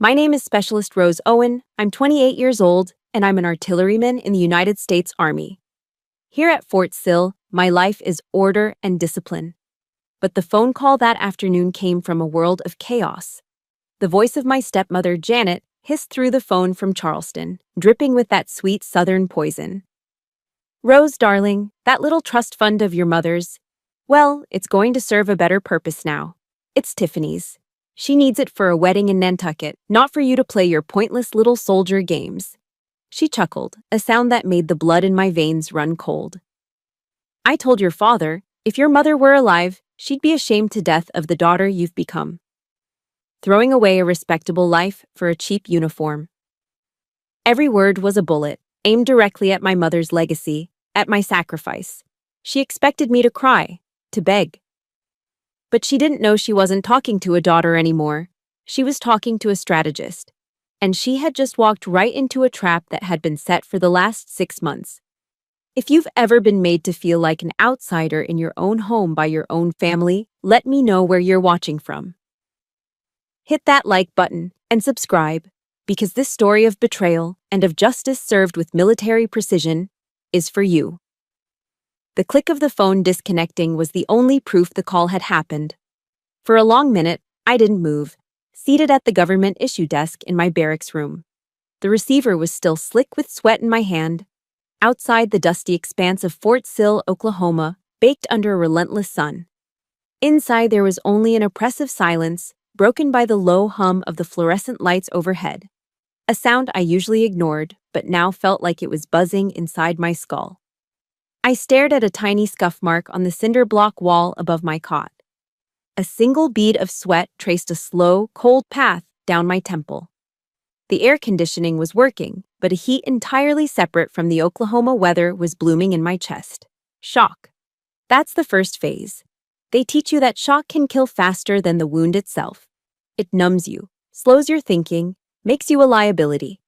My name is Specialist Rose Owen. I'm 28 years old, and I'm an artilleryman in the United States Army. Here at Fort Sill, my life is order and discipline. But the phone call that afternoon came from a world of chaos. The voice of my stepmother, Janet, hissed through the phone from Charleston, dripping with that sweet Southern poison. "Rose, darling, that little trust fund of your mother's, well, it's going to serve a better purpose now. It's Tiffany's. She needs it for a wedding in Nantucket, not for you to play your pointless little soldier games." She chuckled, a sound that made the blood in my veins run cold. "I told your father, if your mother were alive, she'd be ashamed to death of the daughter you've become. Throwing away a respectable life for a cheap uniform." Every word was a bullet, aimed directly at my mother's legacy, at my sacrifice. She expected me to cry, to beg. But she didn't know she wasn't talking to a daughter anymore. She was talking to a strategist. And she had just walked right into a trap that had been set for the last 6 months. If you've ever been made to feel like an outsider in your own home by your own family, let me know where you're watching from. Hit that like button and subscribe, because this story of betrayal and of justice served with military precision is for you. The click of the phone disconnecting was the only proof the call had happened. For a long minute, I didn't move, seated at the government issue desk in my barracks room. The receiver was still slick with sweat in my hand. Outside the dusty expanse of Fort Sill, Oklahoma, baked under a relentless sun. Inside there was only an oppressive silence, broken by the low hum of the fluorescent lights overhead. A sound I usually ignored, but now felt like it was buzzing inside my skull. I stared at a tiny scuff mark on the cinder block wall above my cot. A single bead of sweat traced a slow, cold path down my temple. The air conditioning was working, but a heat entirely separate from the Oklahoma weather was blooming in my chest. Shock. That's the first phase. They teach you that shock can kill faster than the wound itself. It numbs you, slows your thinking, makes you a liability.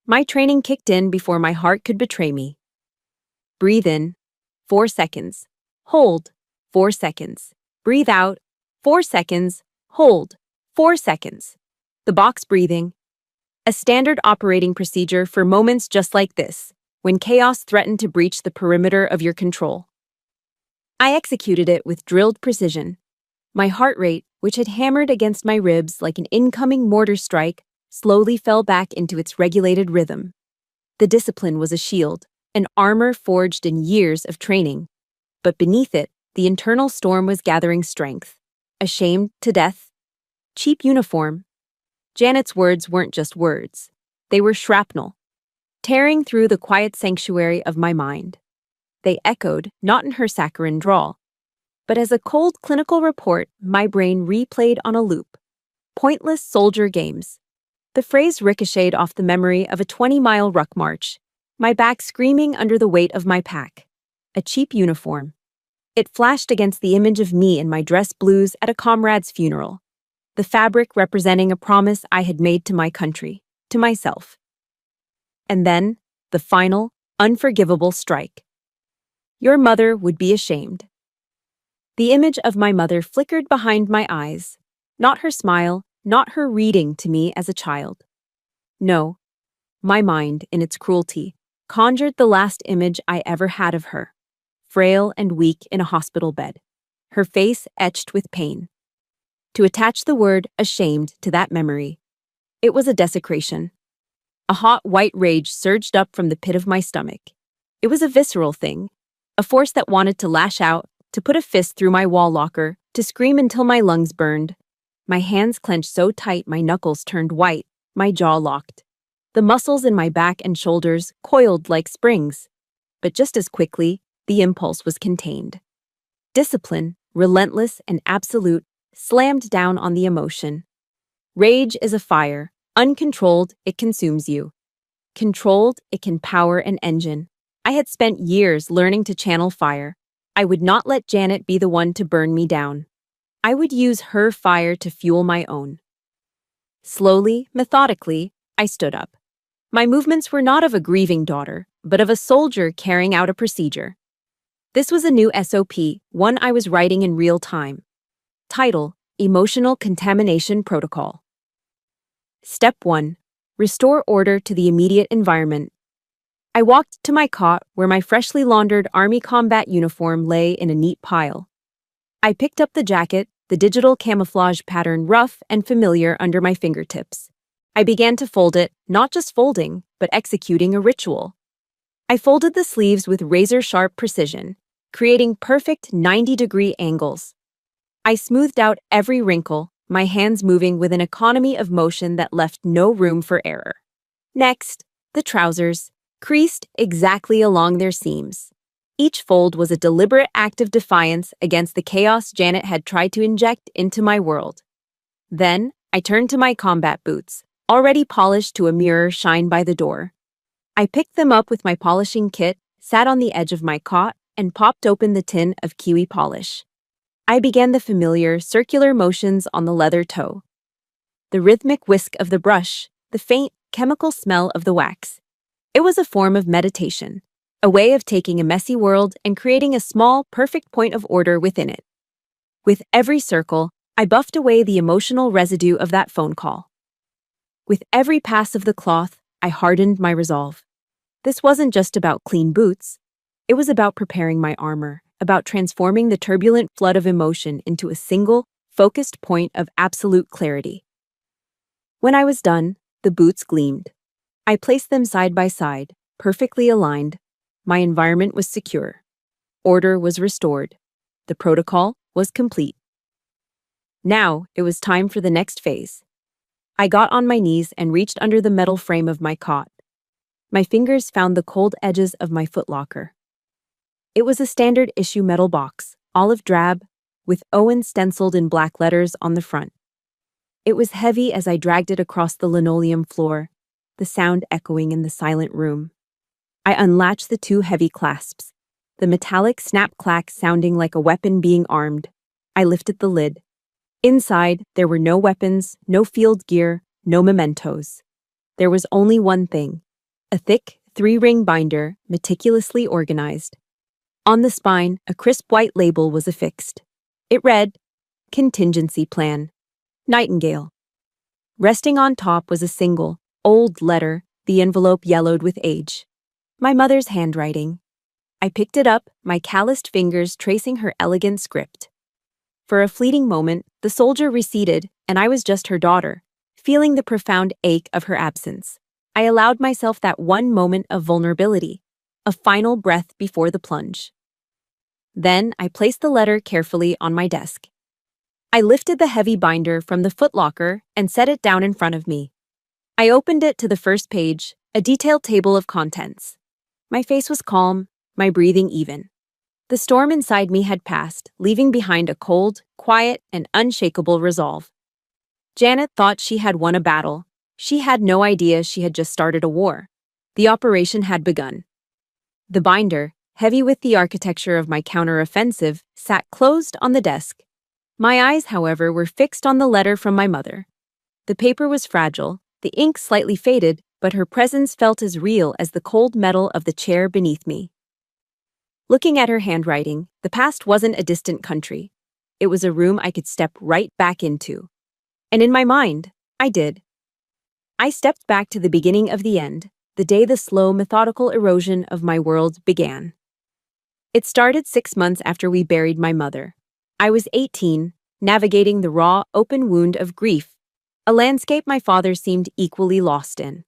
My training kicked in before my heart could betray me. Breathe in, 4 seconds. Hold, 4 seconds. Breathe out, 4 seconds. Hold, 4 seconds. The box breathing. A standard operating procedure for moments just like this, when chaos threatened to breach the perimeter of your control. I executed it with drilled precision. My heart rate, which had hammered against my ribs like an incoming mortar strike, slowly fell back into its regulated rhythm. The discipline was a shield, an armor forged in years of training. But beneath it, the internal storm was gathering strength. Ashamed to death? Cheap uniform? Janet's words weren't just words. They were shrapnel, tearing through the quiet sanctuary of my mind. They echoed, not in her saccharine drawl, but as a cold clinical report my brain replayed on a loop. Pointless soldier games. The phrase ricocheted off the memory of a 20-mile ruck march, my back screaming under the weight of my pack. A cheap uniform. It flashed against the image of me in my dress blues at a comrade's funeral. The fabric representing a promise I had made to my country, to myself. And then, the final, unforgivable strike. Your mother would be ashamed. The image of my mother flickered behind my eyes. Not her smile, not her reading to me as a child. No, my mind, in its cruelty, conjured the last image I ever had of her, frail and weak in a hospital bed, her face etched with pain. To attach the word ashamed to that memory, it was a desecration. A hot white rage surged up from the pit of my stomach. It was a visceral thing, a force that wanted to lash out, to put a fist through my wall locker, to scream until my lungs burned. My hands clenched so tight my knuckles turned white, my jaw locked. The muscles in my back and shoulders coiled like springs. But just as quickly, the impulse was contained. Discipline, relentless and absolute, slammed down on the emotion. Rage is a fire. Uncontrolled, it consumes you. Controlled, it can power an engine. I had spent years learning to channel fire. I would not let Janet be the one to burn me down. I would use her fire to fuel my own. Slowly, methodically, I stood up. My movements were not of a grieving daughter, but of a soldier carrying out a procedure. This was a new SOP, one I was writing in real time. Title: Emotional Contamination Protocol. Step 1. Restore order to the immediate environment. I walked to my cot where my freshly laundered Army combat uniform lay in a neat pile. I picked up the jacket, the digital camouflage pattern rough and familiar under my fingertips. I began to fold it, not just folding, but executing a ritual. I folded the sleeves with razor-sharp precision, creating perfect 90-degree angles. I smoothed out every wrinkle, my hands moving with an economy of motion that left no room for error. Next, the trousers, creased exactly along their seams. Each fold was a deliberate act of defiance against the chaos Janet had tried to inject into my world. Then, I turned to my combat boots, already polished to a mirror shine by the door. I picked them up with my polishing kit, sat on the edge of my cot, and popped open the tin of kiwi polish. I began the familiar, circular motions on the leather toe. The rhythmic whisk of the brush, the faint, chemical smell of the wax. It was a form of meditation, a way of taking a messy world and creating a small, perfect point of order within it. With every circle, I buffed away the emotional residue of that phone call. With every pass of the cloth, I hardened my resolve. This wasn't just about clean boots. It was about preparing my armor, about transforming the turbulent flood of emotion into a single, focused point of absolute clarity. When I was done, the boots gleamed. I placed them side by side, perfectly aligned. My environment was secure. Order was restored. The protocol was complete. Now, it was time for the next phase. I got on my knees and reached under the metal frame of my cot. My fingers found the cold edges of my footlocker. It was a standard issue metal box, olive drab, with Owen stenciled in black letters on the front. It was heavy as I dragged it across the linoleum floor, the sound echoing in the silent room. I unlatched the two heavy clasps, the metallic snap-clack sounding like a weapon being armed. I lifted the lid. Inside, there were no weapons, no field gear, no mementos. There was only one thing, a thick, 3-ring binder, meticulously organized. On the spine, a crisp white label was affixed. It read, Contingency Plan, Nightingale. Resting on top was a single, old letter, the envelope yellowed with age. My mother's handwriting. I picked it up, my calloused fingers tracing her elegant script. For a fleeting moment, the soldier receded, and I was just her daughter, feeling the profound ache of her absence. I allowed myself that one moment of vulnerability, a final breath before the plunge. Then I placed the letter carefully on my desk. I lifted the heavy binder from the footlocker and set it down in front of me. I opened it to the first page, a detailed table of contents. My face was calm, my breathing even. The storm inside me had passed, leaving behind a cold, quiet, and unshakable resolve. Janet thought she had won a battle. She had no idea she had just started a war. The operation had begun. The binder, heavy with the architecture of my counter-offensive, sat closed on the desk. My eyes, however, were fixed on the letter from my mother. The paper was fragile, the ink slightly faded, but her presence felt as real as the cold metal of the chair beneath me. Looking at her handwriting, the past wasn't a distant country. It was a room I could step right back into. And in my mind, I did. I stepped back to the beginning of the end, the day the slow, methodical erosion of my world began. It started 6 months after we buried my mother. I was 18, navigating the raw, open wound of grief, a landscape my father seemed equally lost in.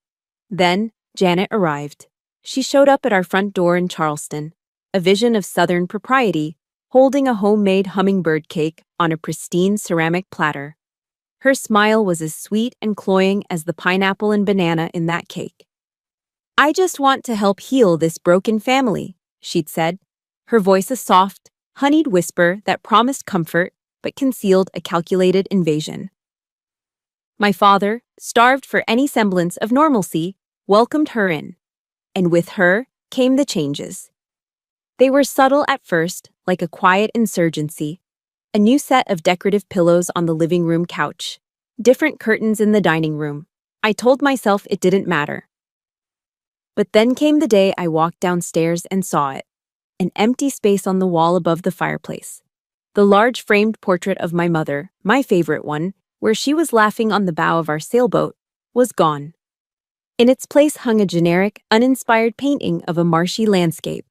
Then, Janet arrived. She showed up at our front door in Charleston, a vision of Southern propriety, holding a homemade hummingbird cake on a pristine ceramic platter. Her smile was as sweet and cloying as the pineapple and banana in that cake. "I just want to help heal this broken family," she'd said, her voice a soft, honeyed whisper that promised comfort but concealed a calculated invasion. My father, starved for any semblance of normalcy, welcomed her in. And with her came the changes. They were subtle at first, like a quiet insurgency. A new set of decorative pillows on the living room couch. Different curtains in the dining room. I told myself it didn't matter. But then came the day I walked downstairs and saw it. An empty space on the wall above the fireplace. The large framed portrait of my mother, my favorite one, where she was laughing on the bow of our sailboat, was gone. In its place hung a generic, uninspired painting of a marshy landscape.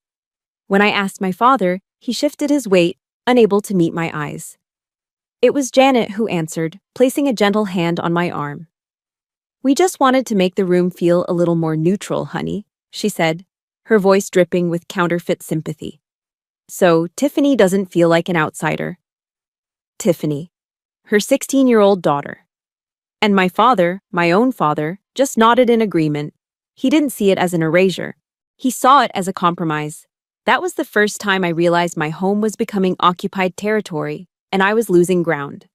When I asked my father, he shifted his weight, unable to meet my eyes. It was Janet who answered, placing a gentle hand on my arm. "We just wanted to make the room feel a little more neutral, honey," she said, her voice dripping with counterfeit sympathy. "So Tiffany doesn't feel like an outsider." Tiffany, her 16-year-old daughter. And my father, my own father, just nodded in agreement. He didn't see it as an erasure. He saw it as a compromise. That was the first time I realized my home was becoming occupied territory, and I was losing ground.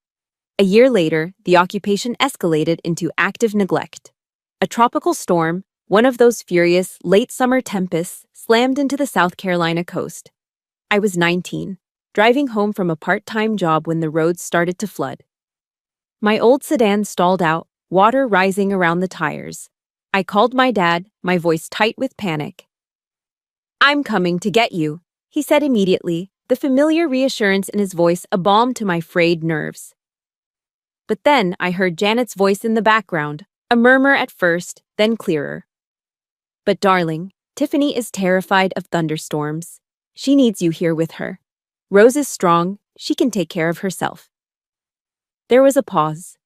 A year later, the occupation escalated into active neglect. A tropical storm, one of those furious, late-summer tempests, slammed into the South Carolina coast. I was 19, driving home from a part-time job when the roads started to flood. My old sedan stalled out, water rising around the tires. I called my dad, my voice tight with panic. "I'm coming to get you," he said immediately, the familiar reassurance in his voice a balm to my frayed nerves. But then I heard Janet's voice in the background, a murmur at first, then clearer. "But darling, Tiffany is terrified of thunderstorms. She needs you here with her. Rose is strong, she can take care of herself." There was a pause,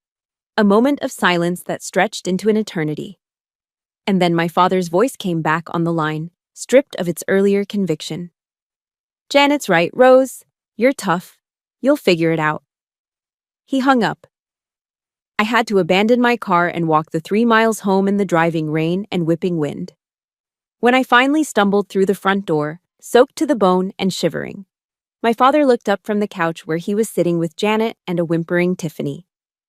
a moment of silence that stretched into an eternity. And then my father's voice came back on the line, stripped of its earlier conviction. "Janet's right, Rose. You're tough. You'll figure it out." He hung up. I had to abandon my car and walk the 3 miles home in the driving rain and whipping wind. When I finally stumbled through the front door, soaked to the bone and shivering, my father looked up from the couch where he was sitting with Janet and a whimpering Tiffany.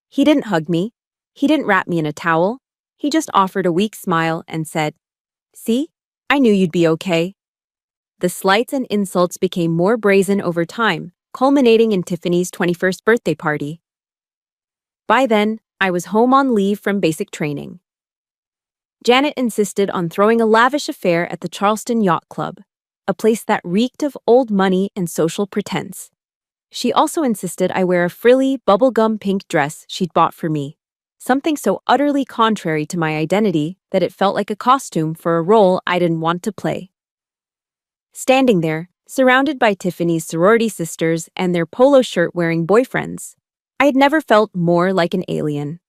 He didn't hug me. He didn't wrap me in a towel. He just offered a weak smile and said, "See? I knew you'd be okay." The slights and insults became more brazen over time, culminating in Tiffany's 21st birthday party. By then, I was home on leave from basic training. Janet insisted on throwing a lavish affair at the Charleston Yacht Club, a place that reeked of old money and social pretense. She also insisted I wear a frilly, bubblegum pink dress she'd bought for me, something so utterly contrary to my identity that it felt like a costume for a role I didn't want to play. Standing there, surrounded by Tiffany's sorority sisters and their polo shirt-wearing boyfriends, I had never felt more like an alien.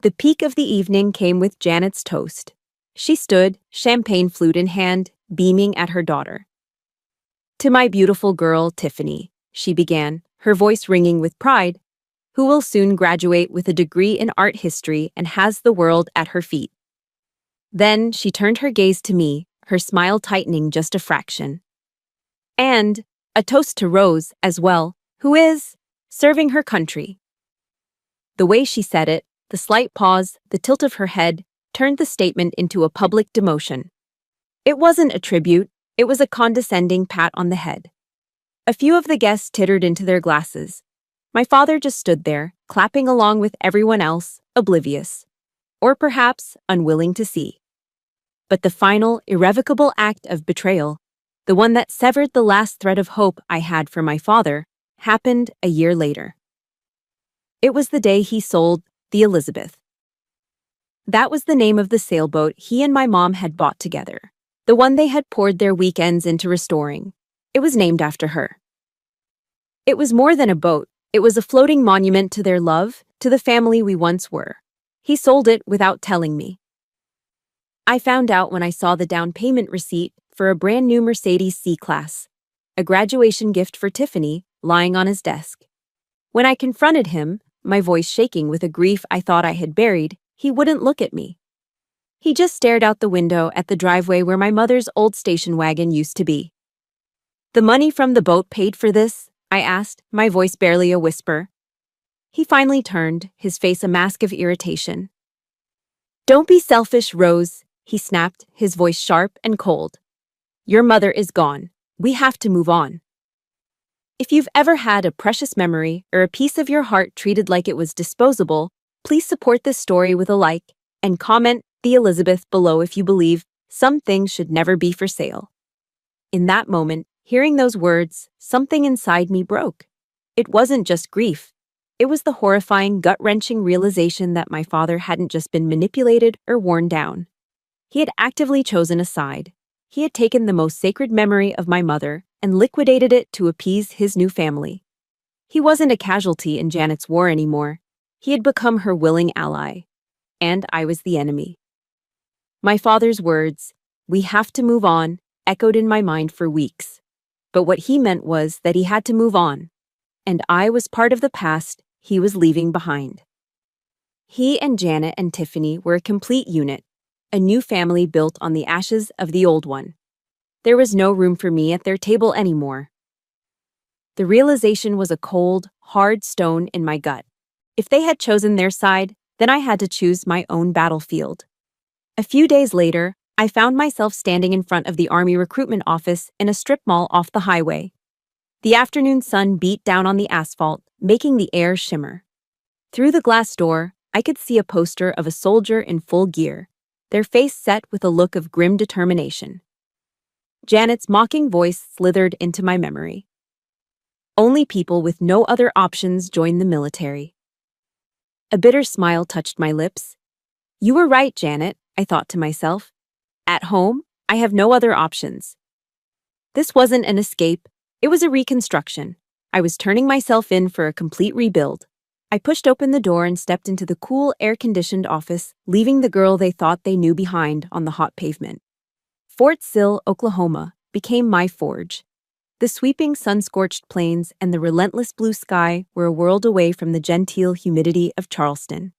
The peak of the evening came with Janet's toast. She stood, champagne flute in hand, beaming at her daughter. "To my beautiful girl, Tiffany," she began, her voice ringing with pride, "who will soon graduate with a degree in art history and has the world at her feet." Then she turned her gaze to me, her smile tightening just a fraction. "And a toast to Rose, as well, who is serving her country." The way she said it, the slight pause, the tilt of her head, turned the statement into a public demotion. It wasn't a tribute, it was a condescending pat on the head. A few of the guests tittered into their glasses. My father just stood there, clapping along with everyone else, oblivious. Or perhaps unwilling to see. But the final, irrevocable act of betrayal, the one that severed the last thread of hope I had for my father, happened a year later. It was the day he sold the Elizabeth. That was the name of the sailboat he and my mom had bought together, the one they had poured their weekends into restoring. It was named after her. It was more than a boat, it was a floating monument to their love, to the family we once were. He sold it without telling me. I found out when I saw the down payment receipt for a brand new Mercedes C-Class, a graduation gift for Tiffany, lying on his desk. When I confronted him, my voice shaking with a grief I thought I had buried, he wouldn't look at me. He just stared out the window at the driveway where my mother's old station wagon used to be. "The money from the boat paid for this?" I asked, my voice barely a whisper. He finally turned, his face a mask of irritation. "Don't be selfish, Rose," he snapped, his voice sharp and cold. "Your mother is gone. We have to move on. If you've ever had a precious memory or a piece of your heart treated like it was disposable, please support this story with a like and comment the Elizabeth below if you believe some things should never be for sale." In that moment, hearing those words, something inside me broke. It wasn't just grief. It was the horrifying, gut-wrenching realization that my father hadn't just been manipulated or worn down. He had actively chosen a side. He had taken the most sacred memory of my mother and liquidated it to appease his new family. He wasn't a casualty in Janet's war anymore. He had become her willing ally. And I was the enemy. My father's words, "We have to move on," echoed in my mind for weeks. But what he meant was that he had to move on. And I was part of the past he was leaving behind. He and Janet and Tiffany were a complete unit, a new family built on the ashes of the old one. There was no room for me at their table anymore. The realization was a cold, hard stone in my gut. If they had chosen their side, then I had to choose my own battlefield. A few days later, I found myself standing in front of the Army recruitment office in a strip mall off the highway. The afternoon sun beat down on the asphalt, making the air shimmer. Through the glass door, I could see a poster of a soldier in full gear, their face set with a look of grim determination. Janet's mocking voice slithered into my memory. "Only people with no other options join the military." A bitter smile touched my lips. "You were right, Janet," I thought to myself. "At home, I have no other options." This wasn't an escape, it was a reconstruction. I was turning myself in for a complete rebuild. I pushed open the door and stepped into the cool, air-conditioned office, leaving the girl they thought they knew behind on the hot pavement. Fort Sill, Oklahoma, became my forge. The sweeping sun-scorched plains and the relentless blue sky were a world away from the genteel humidity of Charleston.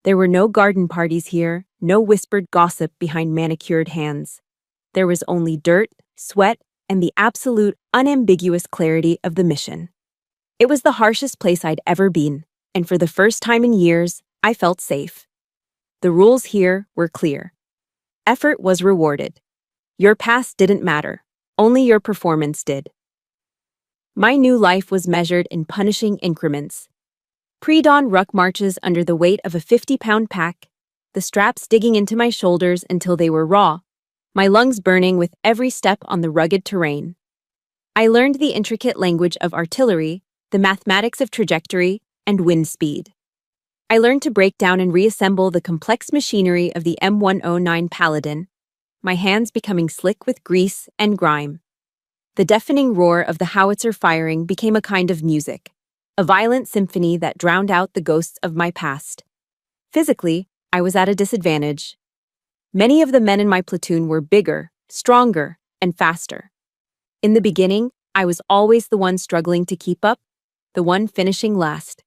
There were no garden parties here, no whispered gossip behind manicured hands. There was only dirt, sweat, and the absolute, unambiguous clarity of the mission. It was the harshest place I'd ever been, and for the first time in years, I felt safe. The rules here were clear. Effort was rewarded. Your past didn't matter. Only your performance did. My new life was measured in punishing increments. Pre-dawn ruck marches under the weight of a 50-pound pack, the straps digging into my shoulders until they were raw, my lungs burning with every step on the rugged terrain. I learned the intricate language of artillery, the mathematics of trajectory, and wind speed. I learned to break down and reassemble the complex machinery of the M109 Paladin, my hands becoming slick with grease and grime. The deafening roar of the howitzer firing became a kind of music, a violent symphony that drowned out the ghosts of my past. Physically, I was at a disadvantage. Many of the men in my platoon were bigger, stronger, and faster. In the beginning, I was always the one struggling to keep up, the one finishing last.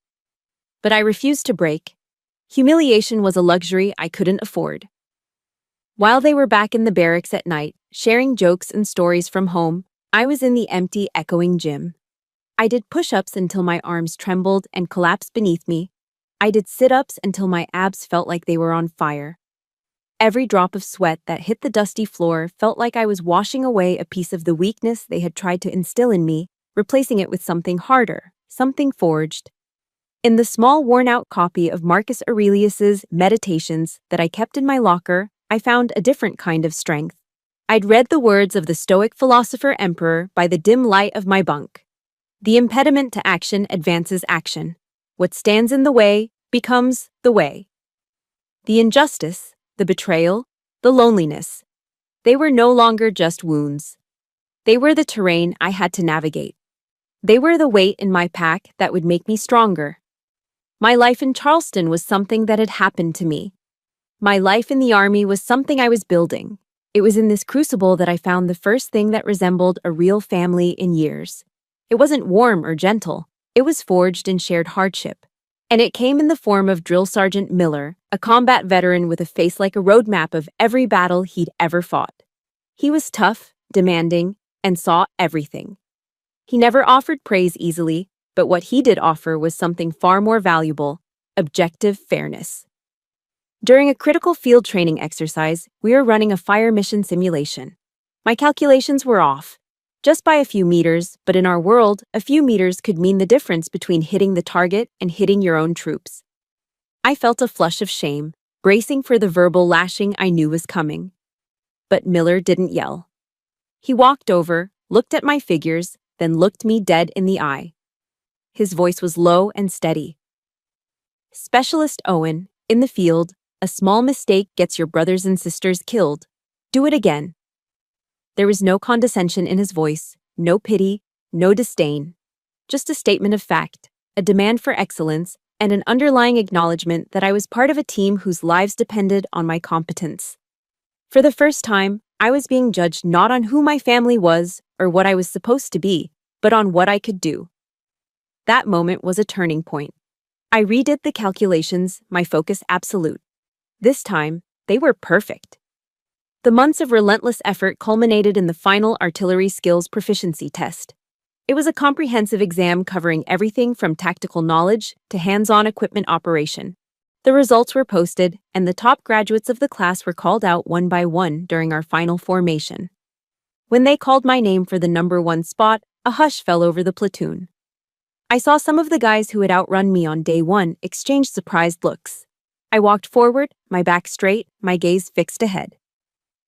But I refused to break. Humiliation was a luxury I couldn't afford. While they were back in the barracks at night, sharing jokes and stories from home, I was in the empty, echoing gym. I did push-ups until my arms trembled and collapsed beneath me. I did sit-ups until my abs felt like they were on fire. Every drop of sweat that hit the dusty floor felt like I was washing away a piece of the weakness they had tried to instill in me, replacing it with something harder, something forged. In the small worn-out copy of Marcus Aurelius's Meditations that I kept in my locker, I found a different kind of strength. I'd read the words of the Stoic philosopher emperor by the dim light of my bunk. The impediment to action advances action. What stands in the way becomes the way. The injustice, the betrayal, the loneliness. They were no longer just wounds. They were the terrain I had to navigate. They were the weight in my pack that would make me stronger. My life in Charleston was something that had happened to me. My life in the Army was something I was building. It was in this crucible that I found the first thing that resembled a real family in years. It wasn't warm or gentle. It was forged in shared hardship. And it came in the form of Drill Sergeant Miller, a combat veteran with a face like a roadmap of every battle he'd ever fought. He was tough, demanding, and saw everything. He never offered praise easily, but what he did offer was something far more valuable: objective fairness. During a critical field training exercise, we were running a fire mission simulation. My calculations were off, just by a few meters, but in our world, a few meters could mean the difference between hitting the target and hitting your own troops. I felt a flush of shame, bracing for the verbal lashing I knew was coming. But Miller didn't yell. He walked over, looked at my figures, then looked me dead in the eye. His voice was low and steady. Specialist Owen, in the field, a small mistake gets your brothers and sisters killed. Do it again. There was no condescension in his voice, no pity, no disdain. Just a statement of fact, a demand for excellence, and an underlying acknowledgement that I was part of a team whose lives depended on my competence. For the first time, I was being judged not on who my family was or what I was supposed to be, but on what I could do. That moment was a turning point. I redid the calculations, my focus absolute. This time, they were perfect. The months of relentless effort culminated in the final artillery skills proficiency test. It was a comprehensive exam covering everything from tactical knowledge to hands-on equipment operation. The results were posted, and the top graduates of the class were called out one by one during our final formation. When they called my name for the number 1 spot, a hush fell over the platoon. I saw some of the guys who had outrun me on day 1 exchange surprised looks. I walked forward, my back straight, my gaze fixed ahead.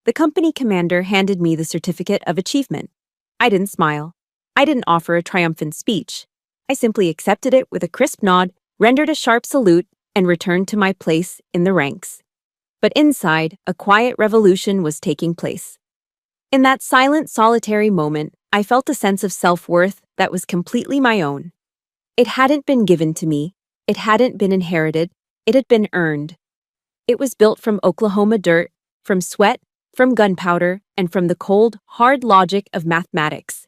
The company commander handed me the certificate of achievement. I didn't smile. I didn't offer a triumphant speech. I simply accepted it with a crisp nod, rendered a sharp salute, and returned to my place in the ranks. But inside, a quiet revolution was taking place. In that silent, solitary moment, I felt a sense of self-worth that was completely my own. It hadn't been given to me. It hadn't been inherited. It had been earned. It was built from Oklahoma dirt, from sweat, from gunpowder, and from the cold, hard logic of mathematics.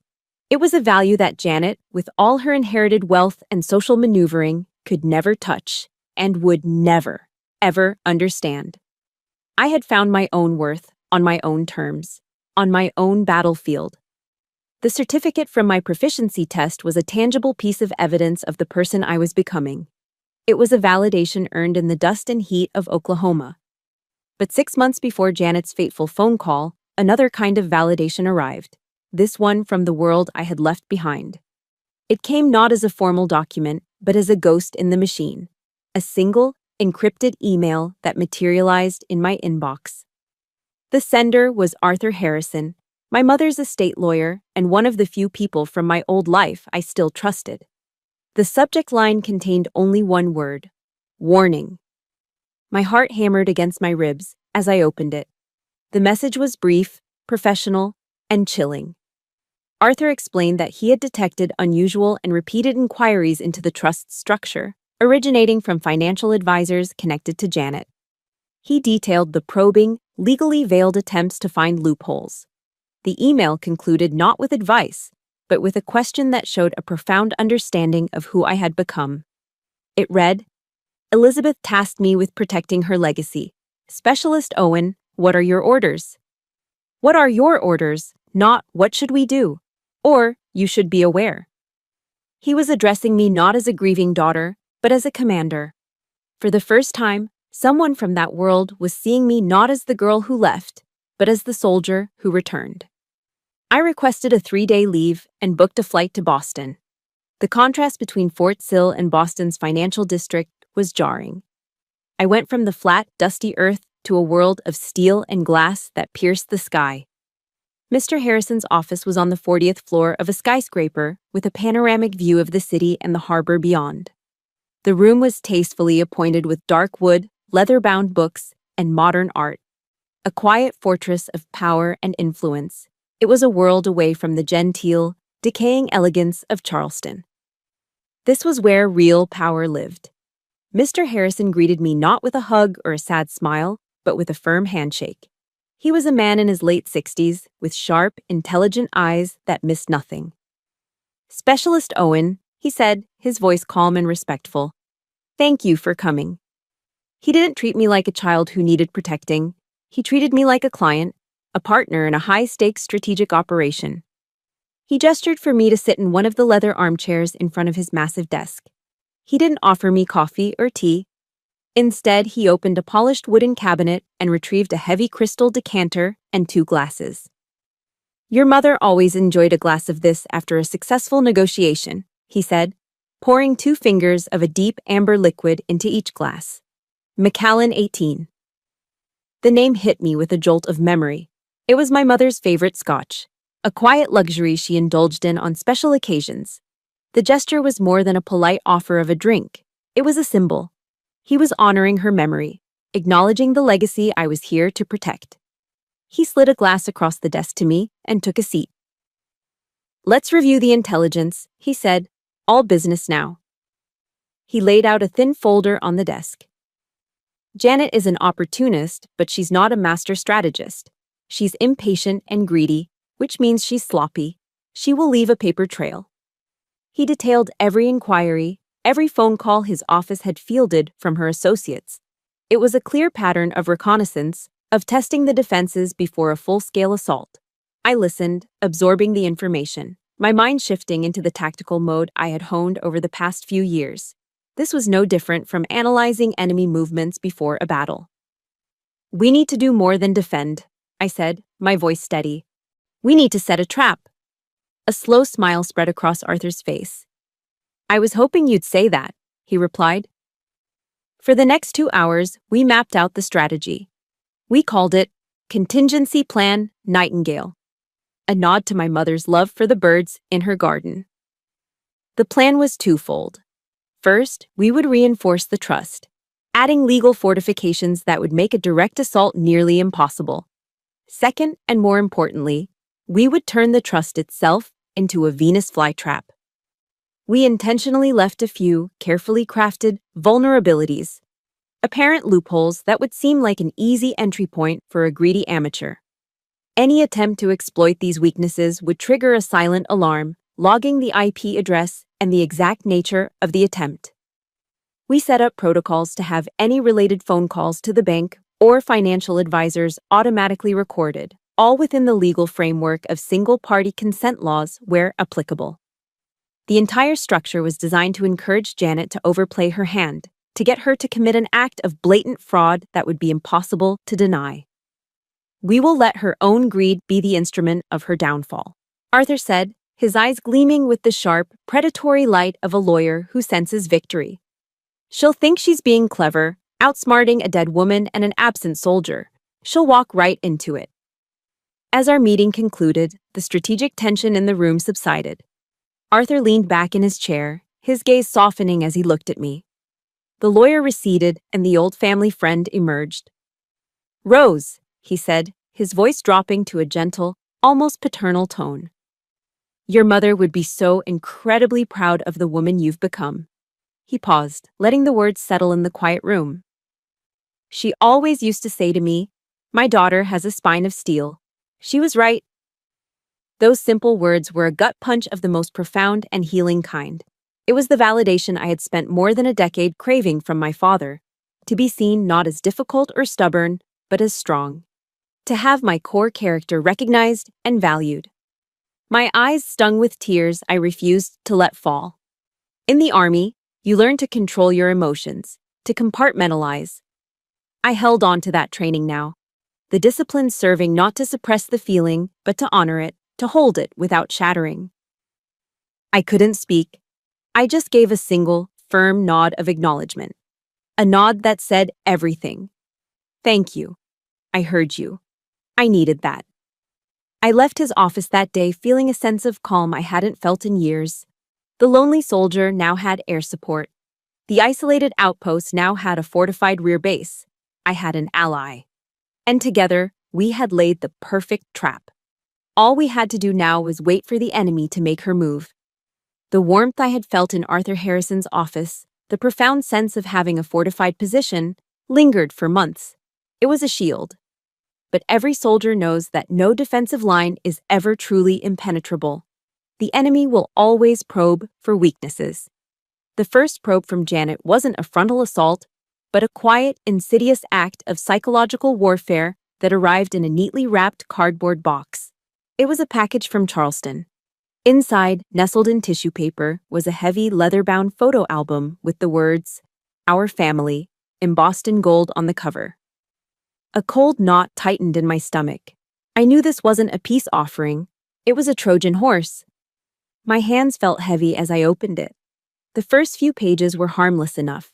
It was a value that Janet, with all her inherited wealth and social maneuvering, could never touch and would never, ever understand. I had found my own worth on my own terms, on my own battlefield. The certificate from my proficiency test was a tangible piece of evidence of the person I was becoming. It was a validation earned in the dust and heat of Oklahoma. But 6 months before Janet's fateful phone call, another kind of validation arrived, this one from the world I had left behind. It came not as a formal document, but as a ghost in the machine, a single, encrypted email that materialized in my inbox. The sender was Arthur Harrison, my mother's estate lawyer and one of the few people from my old life I still trusted. The subject line contained only one word: warning. My heart hammered against my ribs as I opened it. The message was brief, professional, and chilling. Arthur explained that he had detected unusual and repeated inquiries into the trust's structure, originating from financial advisors connected to Janet. He detailed the probing, legally veiled attempts to find loopholes. The email concluded not with advice, but with a question that showed a profound understanding of who I had become. It read, Elizabeth tasked me with protecting her legacy. Specialist Owen, what are your orders? What are your orders, not what should we do? Or, you should be aware. He was addressing me not as a grieving daughter, but as a commander. For the first time, someone from that world was seeing me not as the girl who left, but as the soldier who returned. I requested a 3-day leave and booked a flight to Boston. The contrast between Fort Sill and Boston's financial district was jarring. I went from the flat, dusty earth to a world of steel and glass that pierced the sky. Mr. Harrison's office was on the 40th floor of a skyscraper with a panoramic view of the city and the harbor beyond. The room was tastefully appointed with dark wood, leather-bound books, and modern art. A quiet fortress of power and influence, it was a world away from the genteel, decaying elegance of Charleston. This was where real power lived. Mr. Harrison greeted me not with a hug or a sad smile, but with a firm handshake. He was a man in his late 60s, with sharp, intelligent eyes that missed nothing. Specialist Owen, he said, his voice calm and respectful. Thank you for coming. He didn't treat me like a child who needed protecting. He treated me like a client, a partner in a high-stakes strategic operation. He gestured for me to sit in one of the leather armchairs in front of his massive desk. He didn't offer me coffee or tea. Instead, he opened a polished wooden cabinet and retrieved a heavy crystal decanter and 2 glasses. Your mother always enjoyed a glass of this after a successful negotiation, he said, pouring 2 fingers of a deep amber liquid into each glass. Macallan 18. The name hit me with a jolt of memory. It was my mother's favorite scotch, a quiet luxury she indulged in on special occasions. The gesture was more than a polite offer of a drink. It was a symbol. He was honoring her memory, acknowledging the legacy I was here to protect. He slid a glass across the desk to me and took a seat. "Let's review the intelligence," he said. "All business now." He laid out a thin folder on the desk. "Janet is an opportunist, but she's not a master strategist. She's impatient and greedy, which means she's sloppy. She will leave a paper trail." He detailed every inquiry, every phone call his office had fielded from her associates. It was a clear pattern of reconnaissance, of testing the defenses before a full-scale assault. I listened, absorbing the information, my mind shifting into the tactical mode I had honed over the past few years. This was no different from analyzing enemy movements before a battle. "We need to do more than defend," I said, my voice steady. "We need to set a trap." A slow smile spread across Arthur's face. "I was hoping you'd say that," he replied. For the next 2 hours, we mapped out the strategy. We called it Contingency Plan Nightingale, a nod to my mother's love for the birds in her garden. The plan was twofold. First, we would reinforce the trust, adding legal fortifications that would make a direct assault nearly impossible. Second, and more importantly, we would turn the trust itself into a Venus flytrap. We intentionally left a few, carefully crafted, vulnerabilities, apparent loopholes that would seem like an easy entry point for a greedy amateur. Any attempt to exploit these weaknesses would trigger a silent alarm, logging the IP address and the exact nature of the attempt. We set up protocols to have any related phone calls to the bank or financial advisors automatically recorded, all within the legal framework of single-party consent laws where applicable. The entire structure was designed to encourage Janet to overplay her hand, to get her to commit an act of blatant fraud that would be impossible to deny. "We will let her own greed be the instrument of her downfall," Arthur said, his eyes gleaming with the sharp, predatory light of a lawyer who senses victory. "She'll think she's being clever, outsmarting a dead woman and an absent soldier. She'll walk right into it." As our meeting concluded, the strategic tension in the room subsided. Arthur leaned back in his chair, his gaze softening as he looked at me. The lawyer receded, and the old family friend emerged. "Rose," he said, his voice dropping to a gentle, almost paternal tone. "Your mother would be so incredibly proud of the woman you've become." He paused, letting the words settle in the quiet room. "She always used to say to me, 'My daughter has a spine of steel.' She was right." Those simple words were a gut punch of the most profound and healing kind. It was the validation I had spent more than a decade craving from my father, to be seen not as difficult or stubborn, but as strong. To have my core character recognized and valued. My eyes stung with tears I refused to let fall. In the Army, you learn to control your emotions, to compartmentalize. I held on to that training now. The discipline serving not to suppress the feeling, but to honor it, to hold it without shattering. I couldn't speak. I just gave a single, firm nod of acknowledgement. A nod that said everything. "Thank you. I heard you. I needed that." I left his office that day feeling a sense of calm I hadn't felt in years. The lonely soldier now had air support. The isolated outpost now had a fortified rear base. I had an ally. And together, we had laid the perfect trap. All we had to do now was wait for the enemy to make her move. The warmth I had felt in Arthur Harrison's office, the profound sense of having a fortified position, lingered for months. It was a shield. But every soldier knows that no defensive line is ever truly impenetrable. The enemy will always probe for weaknesses. The first probe from Janet wasn't a frontal assault, but a quiet, insidious act of psychological warfare that arrived in a neatly wrapped cardboard box. It was a package from Charleston. Inside, nestled in tissue paper, was a heavy leather-bound photo album with the words, "Our Family," embossed in gold on the cover. A cold knot tightened in my stomach. I knew this wasn't a peace offering. It was a Trojan horse. My hands felt heavy as I opened it. The first few pages were harmless enough.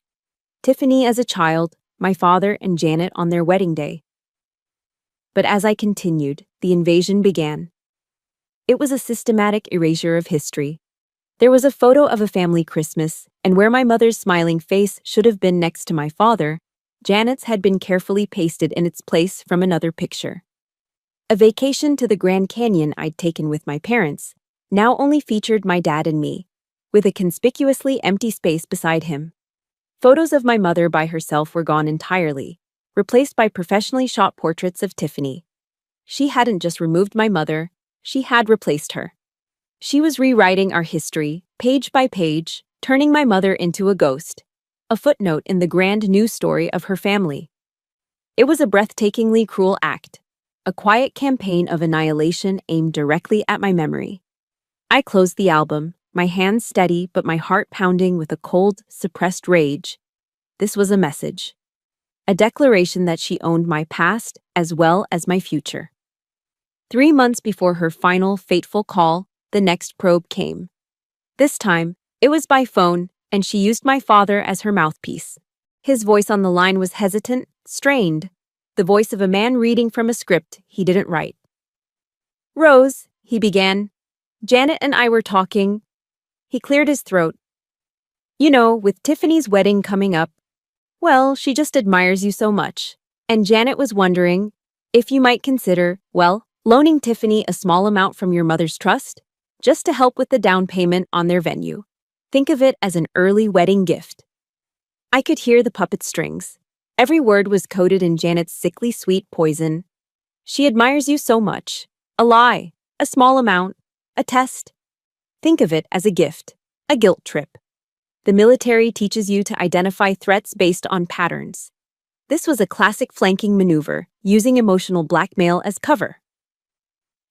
Tiffany as a child, my father and Janet on their wedding day. But as I continued, the invasion began. It was a systematic erasure of history. There was a photo of a family Christmas, and where my mother's smiling face should have been next to my father, Janet's had been carefully pasted in its place from another picture. A vacation to the Grand Canyon I'd taken with my parents now only featured my dad and me, with a conspicuously empty space beside him. Photos of my mother by herself were gone entirely, replaced by professionally shot portraits of Tiffany. She hadn't just removed my mother, she had replaced her. She was rewriting our history, page by page, turning my mother into a ghost, a footnote in the grand news story of her family. It was a breathtakingly cruel act, a quiet campaign of annihilation aimed directly at my memory. I closed the album, my hands steady but my heart pounding with a cold, suppressed rage. This was a message. A declaration that she owned my past as well as my future. 3 months before her final, fateful call, the next probe came. This time, it was by phone, and she used my father as her mouthpiece. His voice on the line was hesitant, strained, the voice of a man reading from a script he didn't write. "Rose," he began. "Janet and I were talking." He cleared his throat. "You know, with Tiffany's wedding coming up, well, she just admires you so much. And Janet was wondering if you might consider, well, loaning Tiffany a small amount from your mother's trust, just to help with the down payment on their venue. Think of it as an early wedding gift." I could hear the puppet strings. Every word was coated in Janet's sickly sweet poison. "She admires you so much. A lie. A small amount. A test. Think of it as a gift. A guilt trip. The military teaches you to identify threats based on patterns." This was a classic flanking maneuver, using emotional blackmail as cover.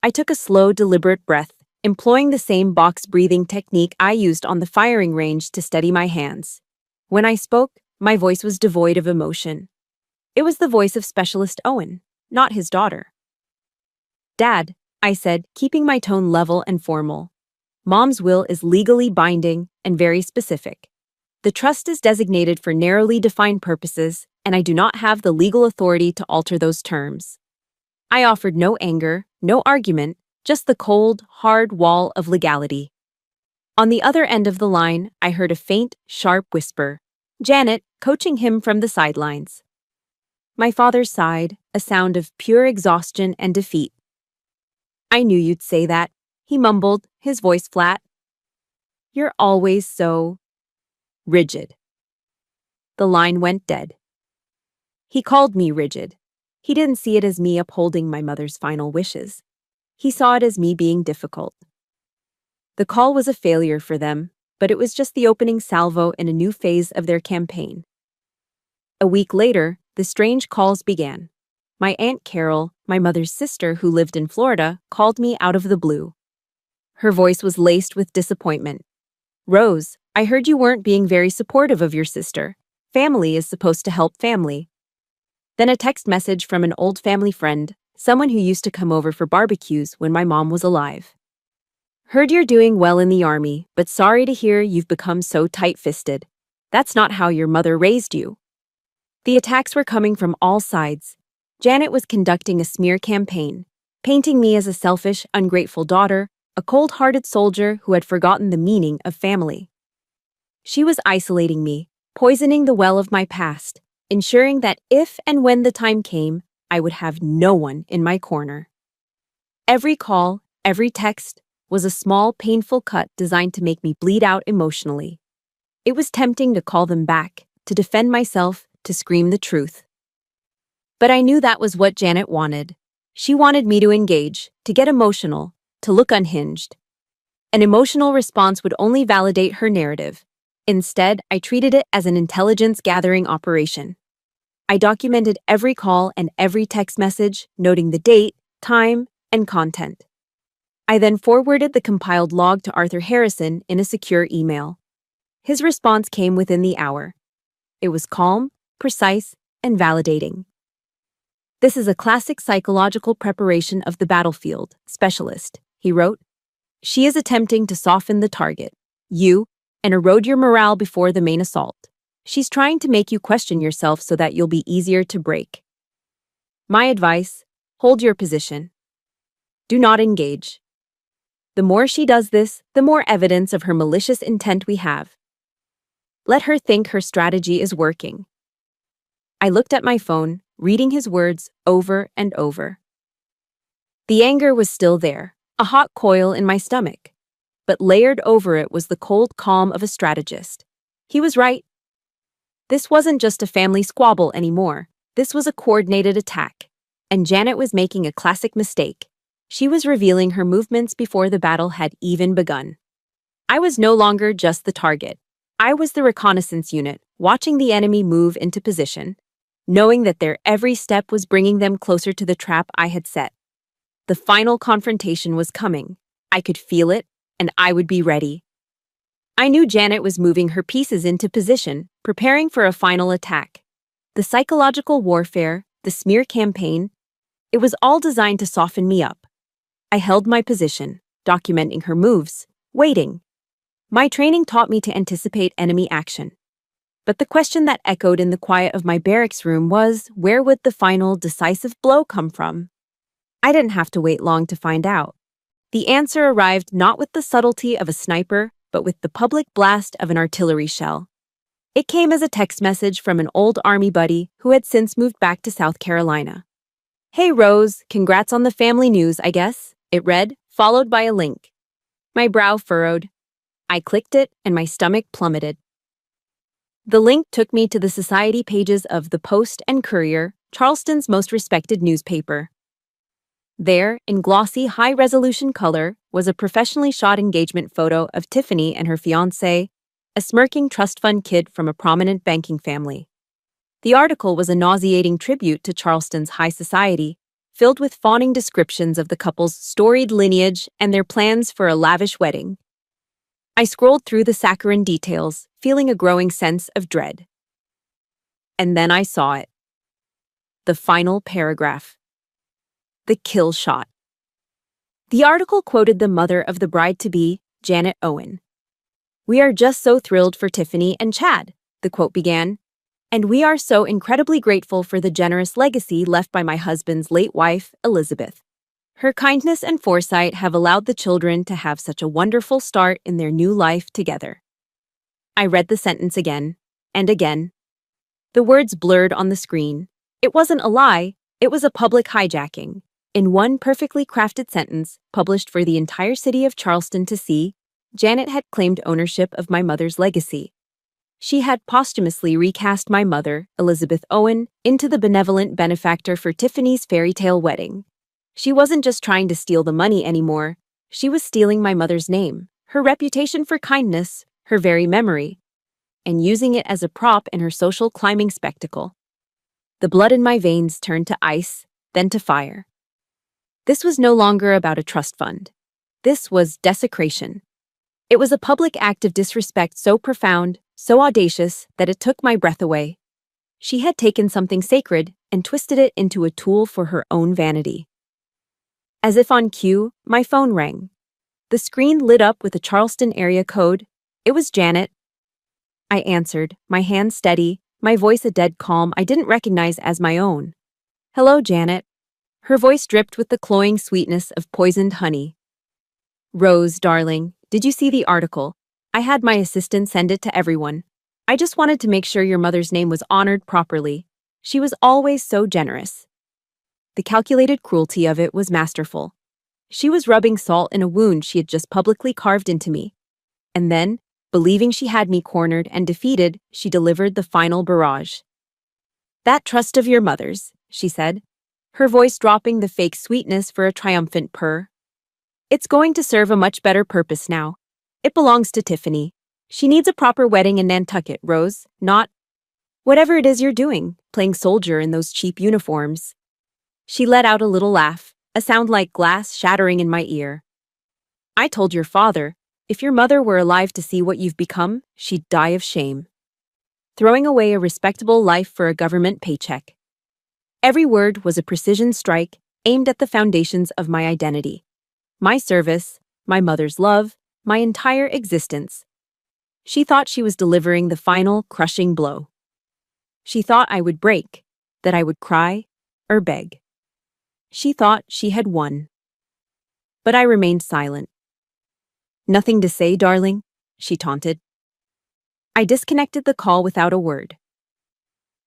I took a slow, deliberate breath, employing the same box-breathing technique I used on the firing range to steady my hands. When I spoke, my voice was devoid of emotion. It was the voice of Specialist Owen, not his daughter. "Dad," I said, keeping my tone level and formal. "Mom's will is legally binding and very specific. The trust is designated for narrowly defined purposes, and I do not have the legal authority to alter those terms." I offered no anger, no argument, just the cold, hard wall of legality. On the other end of the line, I heard a faint, sharp whisper, Janet coaching him from the sidelines. My father sighed, a sound of pure exhaustion and defeat. "I knew you'd say that," he mumbled, his voice flat. "You're always so rigid." The line went dead. He called me rigid. He didn't see it as me upholding my mother's final wishes. He saw it as me being difficult. The call was a failure for them, but it was just the opening salvo in a new phase of their campaign. A week later, the strange calls began. My Aunt Carol, my mother's sister who lived in Florida, called me out of the blue. Her voice was laced with disappointment. "Rose, I heard you weren't being very supportive of your sister. Family is supposed to help family." Then a text message from an old family friend, someone who used to come over for barbecues when my mom was alive. "Heard you're doing well in the Army, but sorry to hear you've become so tight-fisted. That's not how your mother raised you." The attacks were coming from all sides. Janet was conducting a smear campaign, painting me as a selfish, ungrateful daughter, a cold-hearted soldier who had forgotten the meaning of family. She was isolating me, poisoning the well of my past, ensuring that if and when the time came, I would have no one in my corner. Every call, every text, was a small, painful cut designed to make me bleed out emotionally. It was tempting to call them back, to defend myself, to scream the truth. But I knew that was what Janet wanted. She wanted me to engage, to get emotional, to look unhinged. An emotional response would only validate her narrative. Instead, I treated it as an intelligence-gathering operation. I documented every call and every text message, noting the date, time, and content. I then forwarded the compiled log to Arthur Harrison in a secure email. His response came within the hour. It was calm, precise, and validating. "This is a classic psychological preparation of the battlefield, Specialist," he wrote. "She is attempting to soften the target, you, and erode your morale before the main assault. She's trying to make you question yourself so that you'll be easier to break. My advice, hold your position. Do not engage." The more she does this, the more evidence of her malicious intent we have. Let her think her strategy is working. I looked at my phone, reading his words over and over. The anger was still there, a hot coil in my stomach. But layered over it was the cold calm of a strategist. He was right. This wasn't just a family squabble anymore. This was a coordinated attack. And Janet was making a classic mistake. She was revealing her movements before the battle had even begun. I was no longer just the target. I was the reconnaissance unit, watching the enemy move into position, knowing that their every step was bringing them closer to the trap I had set. The final confrontation was coming. I could feel it, and I would be ready. I knew Janet was moving her pieces into position, preparing for a final attack. The psychological warfare, the smear campaign, it was all designed to soften me up. I held my position, documenting her moves, waiting. My training taught me to anticipate enemy action. But the question that echoed in the quiet of my barracks room was, where would the final, decisive blow come from? I didn't have to wait long to find out. The answer arrived not with the subtlety of a sniper, but with the public blast of an artillery shell. It came as a text message from an old army buddy who had since moved back to South Carolina. "Hey Rose, congrats on the family news, I guess," it read, followed by a link. My brow furrowed. I clicked it, and my stomach plummeted. The link took me to the society pages of the Post and Courier, Charleston's most respected newspaper. There, in glossy, high-resolution color, was a professionally shot engagement photo of Tiffany and her fiancé, a smirking trust fund kid from a prominent banking family. The article was a nauseating tribute to Charleston's high society, filled with fawning descriptions of the couple's storied lineage and their plans for a lavish wedding. I scrolled through the saccharine details, feeling a growing sense of dread. And then I saw it. The final paragraph. The kill shot. The article quoted the mother of the bride-to-be, Janet Owen. "We are just so thrilled for Tiffany and Chad," the quote began, "and we are so incredibly grateful for the generous legacy left by my husband's late wife, Elizabeth. Her kindness and foresight have allowed the children to have such a wonderful start in their new life together." I read the sentence again, and again. The words blurred on the screen. It wasn't a lie, it was a public hijacking. In one perfectly crafted sentence, published for the entire city of Charleston to see, Janet had claimed ownership of my mother's legacy. She had posthumously recast my mother, Elizabeth Owen, into the benevolent benefactor for Tiffany's fairy tale wedding. She wasn't just trying to steal the money anymore, she was stealing my mother's name, her reputation for kindness, her very memory, and using it as a prop in her social climbing spectacle. The blood in my veins turned to ice, then to fire. This was no longer about a trust fund. This was desecration. It was a public act of disrespect so profound, so audacious, that it took my breath away. She had taken something sacred and twisted it into a tool for her own vanity. As if on cue, my phone rang. The screen lit up with a Charleston area code. It was Janet. I answered, my hand steady, my voice a dead calm I didn't recognize as my own. "Hello, Janet." Her voice dripped with the cloying sweetness of poisoned honey. "Rose, darling, did you see the article? I had my assistant send it to everyone. I just wanted to make sure your mother's name was honored properly. She was always so generous." The calculated cruelty of it was masterful. She was rubbing salt in a wound she had just publicly carved into me. And then, believing she had me cornered and defeated, she delivered the final barrage. "That trust of your mother's," she said, her voice dropping the fake sweetness for a triumphant purr. "It's going to serve a much better purpose now. It belongs to Tiffany. She needs a proper wedding in Nantucket, Rose, not whatever it is you're doing, playing soldier in those cheap uniforms." She let out a little laugh, a sound like glass shattering in my ear. "I told your father, if your mother were alive to see what you've become, she'd die of shame. Throwing away a respectable life for a government paycheck." Every word was a precision strike aimed at the foundations of my identity. My service, my mother's love, my entire existence. She thought she was delivering the final, crushing blow. She thought I would break, that I would cry or beg. She thought she had won. But I remained silent. Nothing to say, darling? She taunted. I disconnected the call without a word.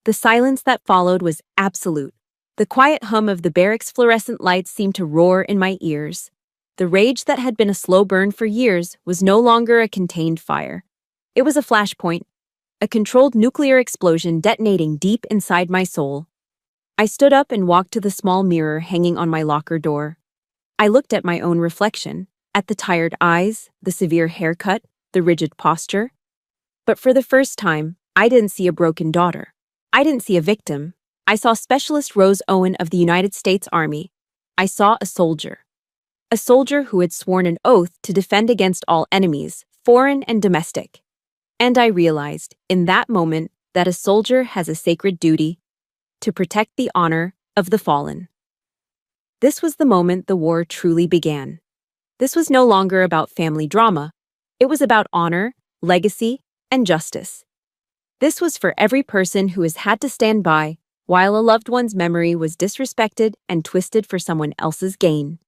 The silence that followed was absolute. The quiet hum of the barracks' fluorescent lights seemed to roar in my ears. The rage that had been a slow burn for years was no longer a contained fire. It was a flashpoint, a controlled nuclear explosion detonating deep inside my soul. I stood up and walked to the small mirror hanging on my locker door. I looked at my own reflection, at the tired eyes, the severe haircut, the rigid posture. But for the first time, I didn't see a broken daughter. I didn't see a victim. I saw Specialist Rose Owen of the United States Army. I saw a soldier. A soldier who had sworn an oath to defend against all enemies, foreign and domestic. And I realized, in that moment, that a soldier has a sacred duty to protect the honor of the fallen. This was the moment the war truly began. This was no longer about family drama. It was about honor, legacy, and justice. This was for every person who has had to stand by while a loved one's memory was disrespected and twisted for someone else's gain.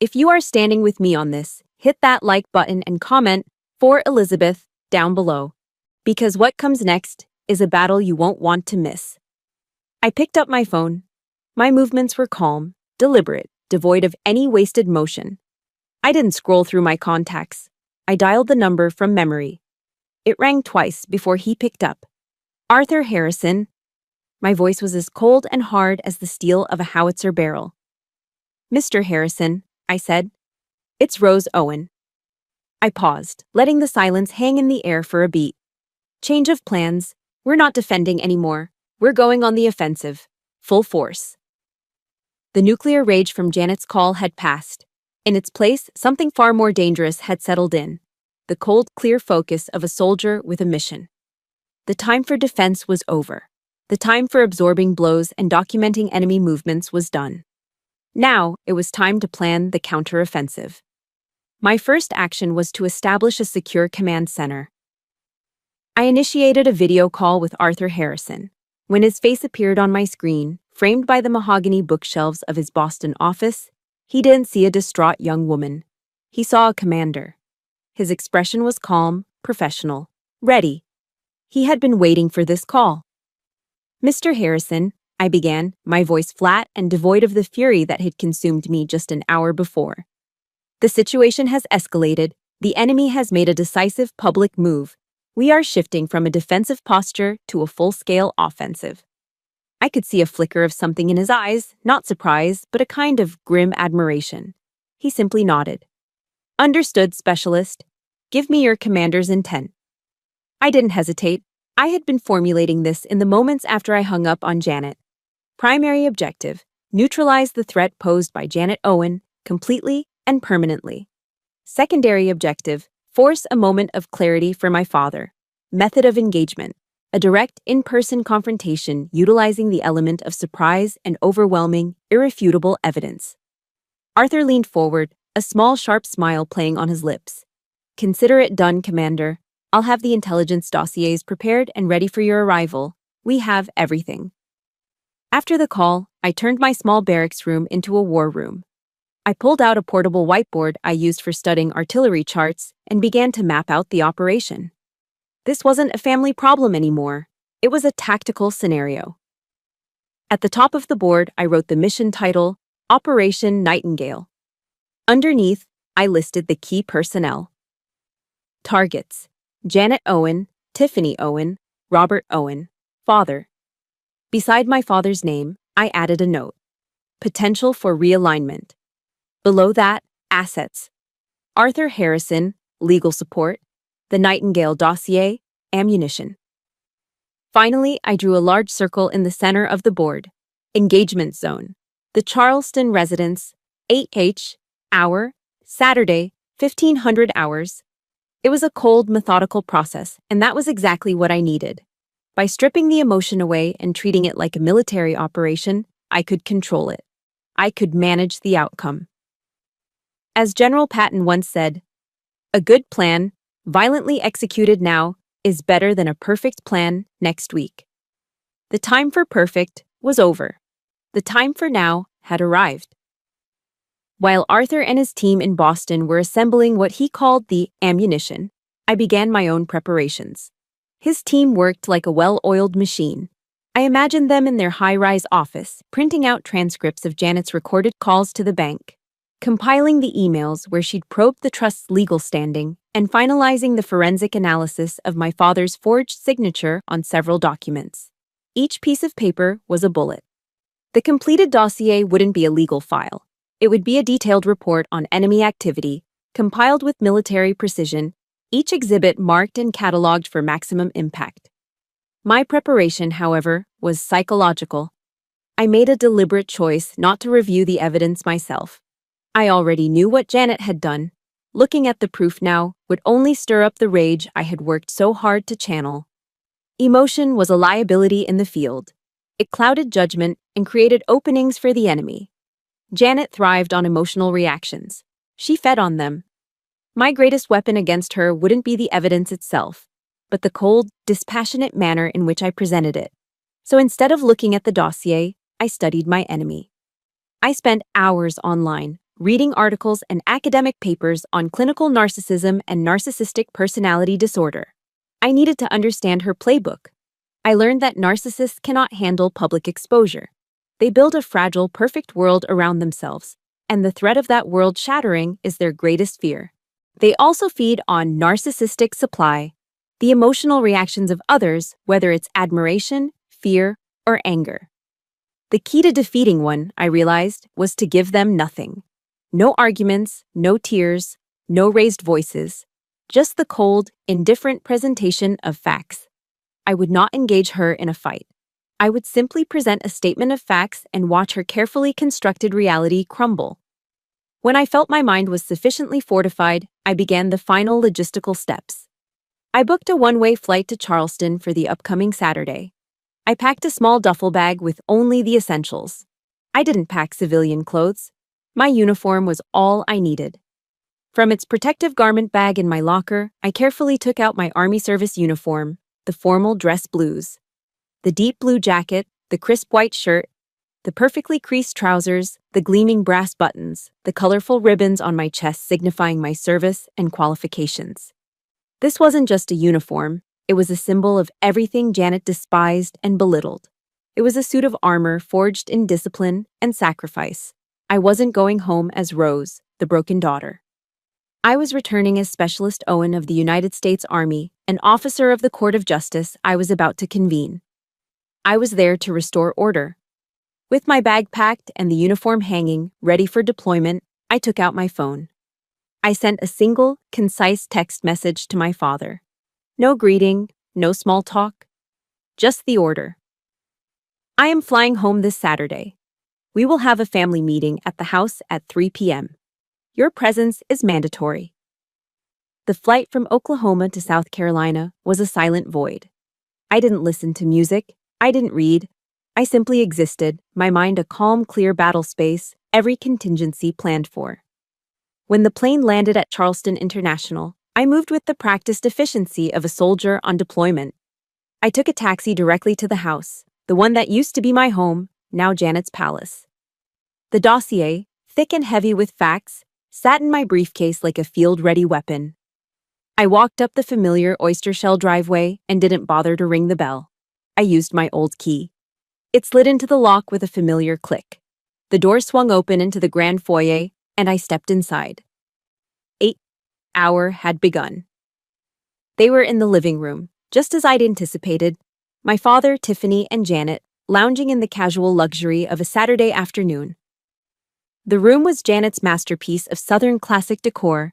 If you are standing with me on this, hit that like button and comment for Elizabeth down below, because what comes next is a battle you won't want to miss. I picked up my phone. My movements were calm, deliberate, devoid of any wasted motion. I didn't scroll through my contacts. I dialed the number from memory. It rang twice before he picked up. Arthur Harrison. My voice was as cold and hard as the steel of a howitzer barrel. Mr. Harrison, I said. It's Rose Owen. I paused, letting the silence hang in the air for a beat. Change of plans. We're not defending anymore. We're going on the offensive. Full force. The nuclear rage from Janet's call had passed. In its place, something far more dangerous had settled in. The cold, clear focus of a soldier with a mission. The time for defense was over. The time for absorbing blows and documenting enemy movements was done. Now, it was time to plan the counteroffensive. My first action was to establish a secure command center. I initiated a video call with Arthur Harrison. When his face appeared on my screen, framed by the mahogany bookshelves of his Boston office, he didn't see a distraught young woman. He saw a commander. His expression was calm, professional, ready. He had been waiting for this call. Mr. Harrison, I began, my voice flat and devoid of the fury that had consumed me just an hour before. The situation has escalated. The enemy has made a decisive public move. We are shifting from a defensive posture to a full-scale offensive. I could see a flicker of something in his eyes, not surprise, but a kind of grim admiration. He simply nodded. Understood, Specialist. Give me your commander's intent. I didn't hesitate. I had been formulating this in the moments after I hung up on Janet. Primary objective, neutralize the threat posed by Janet Owen completely and permanently. Secondary objective, force a moment of clarity for my father. Method of engagement, a direct in-person confrontation utilizing the element of surprise and overwhelming, irrefutable evidence. Arthur leaned forward, a small, sharp smile playing on his lips. Consider it done, Commander. I'll have the intelligence dossiers prepared and ready for your arrival. We have everything. After the call, I turned my small barracks room into a war room. I pulled out a portable whiteboard I used for studying artillery charts and began to map out the operation. This wasn't a family problem anymore. It was a tactical scenario. At the top of the board, I wrote the mission title, Operation Nightingale. Underneath, I listed the key personnel. Targets: Janet Owen, Tiffany Owen, Robert Owen, father. Beside my father's name, I added a note. Potential for realignment. Below that, assets. Arthur Harrison, legal support. The Nightingale dossier, ammunition. Finally, I drew a large circle in the center of the board. Engagement zone. The Charleston residence, 8H, hour, Saturday, 1500 hours. It was a cold, methodical process, and that was exactly what I needed. By stripping the emotion away and treating it like a military operation, I could control it. I could manage the outcome. As General Patton once said, a good plan, violently executed now, is better than a perfect plan next week. The time for perfect was over. The time for now had arrived. While Arthur and his team in Boston were assembling what he called the ammunition, I began my own preparations. His team worked like a well-oiled machine. I imagined them in their high-rise office, printing out transcripts of Janet's recorded calls to the bank, compiling the emails where she'd probed the trust's legal standing, and finalizing the forensic analysis of my father's forged signature on several documents. Each piece of paper was a bullet. The completed dossier wouldn't be a legal file. It would be a detailed report on enemy activity, compiled with military precision, each exhibit marked and cataloged for maximum impact. My preparation, however, was psychological. I made a deliberate choice not to review the evidence myself. I already knew what Janet had done. Looking at the proof now would only stir up the rage I had worked so hard to channel. Emotion was a liability in the field. It clouded judgment and created openings for the enemy. Janet thrived on emotional reactions. She fed on them. My greatest weapon against her wouldn't be the evidence itself, but the cold, dispassionate manner in which I presented it. So instead of looking at the dossier, I studied my enemy. I spent hours online, reading articles and academic papers on clinical narcissism and narcissistic personality disorder. I needed to understand her playbook. I learned that narcissists cannot handle public exposure. They build a fragile, perfect world around themselves, and the threat of that world shattering is their greatest fear. They also feed on narcissistic supply, the emotional reactions of others, whether it's admiration, fear, or anger. The key to defeating one, I realized, was to give them nothing. No arguments, no tears, no raised voices, just the cold, indifferent presentation of facts. I would not engage her in a fight. I would simply present a statement of facts and watch her carefully constructed reality crumble. When I felt my mind was sufficiently fortified, I began the final logistical steps. I booked a one-way flight to Charleston for the upcoming Saturday. I packed a small duffel bag with only the essentials. I didn't pack civilian clothes. My uniform was all I needed. From its protective garment bag in my locker, I carefully took out my Army service uniform, the formal dress blues. The deep blue jacket, the crisp white shirt, the perfectly creased trousers, the gleaming brass buttons, the colorful ribbons on my chest signifying my service and qualifications. This wasn't just a uniform, it was a symbol of everything Janet despised and belittled. It was a suit of armor forged in discipline and sacrifice. I wasn't going home as Rose, the broken daughter. I was returning as Specialist Owen of the United States Army, an officer of the Court of Justice I was about to convene. I was there to restore order. With my bag packed and the uniform hanging, ready for deployment, I took out my phone. I sent a single, concise text message to my father. No greeting, no small talk, just the order. I am flying home this Saturday. We will have a family meeting at the house at 3 p.m. Your presence is mandatory. The flight from Oklahoma to South Carolina was a silent void. I didn't listen to music. I didn't read. I simply existed, my mind a calm, clear battle space, every contingency planned for. When the plane landed at Charleston International, I moved with the practiced efficiency of a soldier on deployment. I took a taxi directly to the house, the one that used to be my home, now Janet's palace. The dossier, thick and heavy with facts, sat in my briefcase like a field-ready weapon. I walked up the familiar oyster shell driveway and didn't bother to ring the bell. I used my old key. It slid into the lock with a familiar click. The door swung open into the grand foyer, and I stepped inside. 8 hour had begun. They were in the living room, just as I'd anticipated. My father, Tiffany, and Janet lounging in the casual luxury of a Saturday afternoon. The room was Janet's masterpiece of Southern classic decor,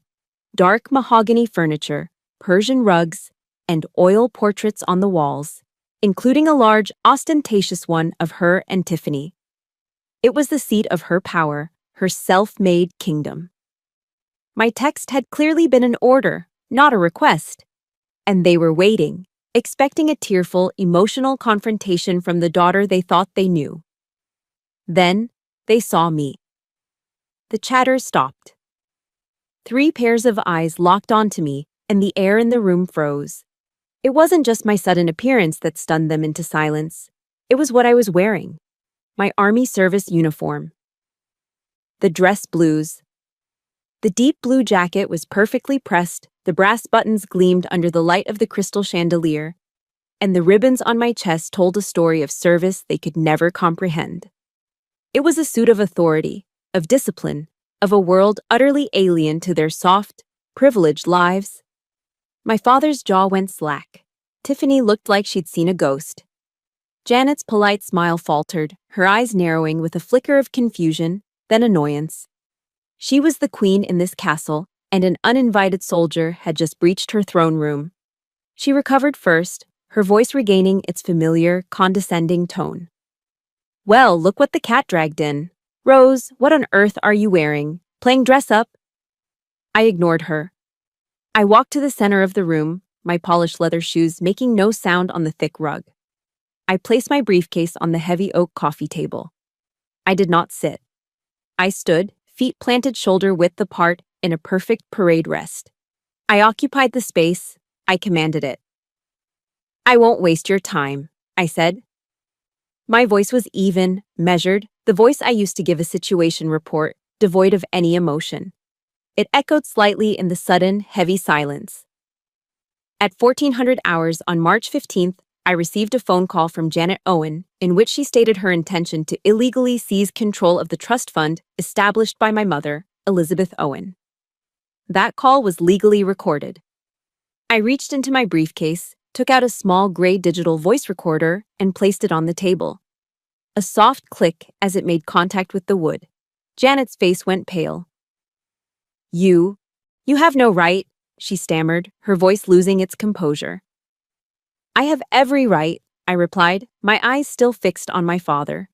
dark mahogany furniture, Persian rugs, and oil portraits on the walls, including a large, ostentatious one of her and Tiffany. It was the seat of her power, her self-made kingdom. My text had clearly been an order, not a request, and they were waiting, expecting a tearful, emotional confrontation from the daughter they thought they knew. Then, they saw me. The chatter stopped. 3 pairs of eyes locked onto me, and the air in the room froze. It wasn't just my sudden appearance that stunned them into silence. It was what I was wearing. My Army service uniform. The dress blues. The deep blue jacket was perfectly pressed, the brass buttons gleamed under the light of the crystal chandelier, and the ribbons on my chest told a story of service they could never comprehend. It was a suit of authority, of discipline, of a world utterly alien to their soft, privileged lives. My father's jaw went slack. Tiffany looked like she'd seen a ghost. Janet's polite smile faltered, her eyes narrowing with a flicker of confusion, then annoyance. She was the queen in this castle, and an uninvited soldier had just breached her throne room. She recovered first, her voice regaining its familiar, condescending tone. "Well, look what the cat dragged in. Rose, what on earth are you wearing? Playing dress-up?" I ignored her. I walked to the center of the room, my polished leather shoes making no sound on the thick rug. I placed my briefcase on the heavy oak coffee table. I did not sit. I stood, feet planted shoulder-width apart in a perfect parade rest. I occupied the space. I commanded it. "I won't waste your time," I said. My voice was even, measured, the voice I used to give a situation report, devoid of any emotion. It echoed slightly in the sudden, heavy silence. At 1400 hours on March 15th, I received a phone call from Janet Owen in which she stated her intention to illegally seize control of the trust fund established by my mother, Elizabeth Owen. That call was legally recorded. I reached into my briefcase, took out a small gray digital voice recorder, and placed it on the table. A soft click as it made contact with the wood. Janet's face went pale. You have no right," she stammered, her voice losing its composure. "I have every right," I replied, my eyes still fixed on my father.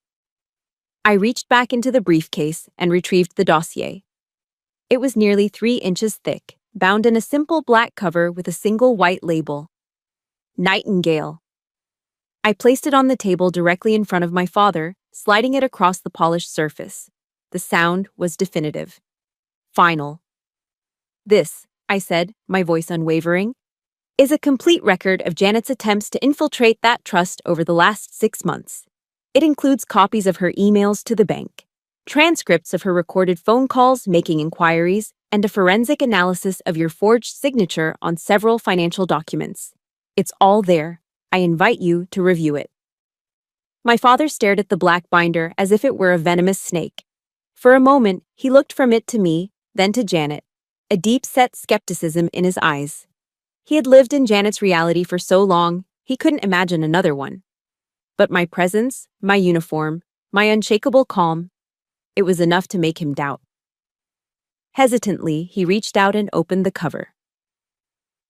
I reached back into the briefcase and retrieved the dossier. It was nearly 3 inches thick, bound in a simple black cover with a single white label. Nightingale. I placed it on the table directly in front of my father, sliding it across the polished surface. The sound was definitive. Final. "This," I said, my voice unwavering, "is a complete record of Janet's attempts to infiltrate that trust over the last 6 months. It includes copies of her emails to the bank, transcripts of her recorded phone calls making inquiries, and a forensic analysis of your forged signature on several financial documents. It's all there. I invite you to review it." My father stared at the black binder as if it were a venomous snake. For a moment, he looked from it to me, then to Janet, a deep-set skepticism in his eyes. He had lived in Janet's reality for so long, he couldn't imagine another one. But my presence, my uniform, my unshakable calm, it was enough to make him doubt. Hesitantly, he reached out and opened the cover.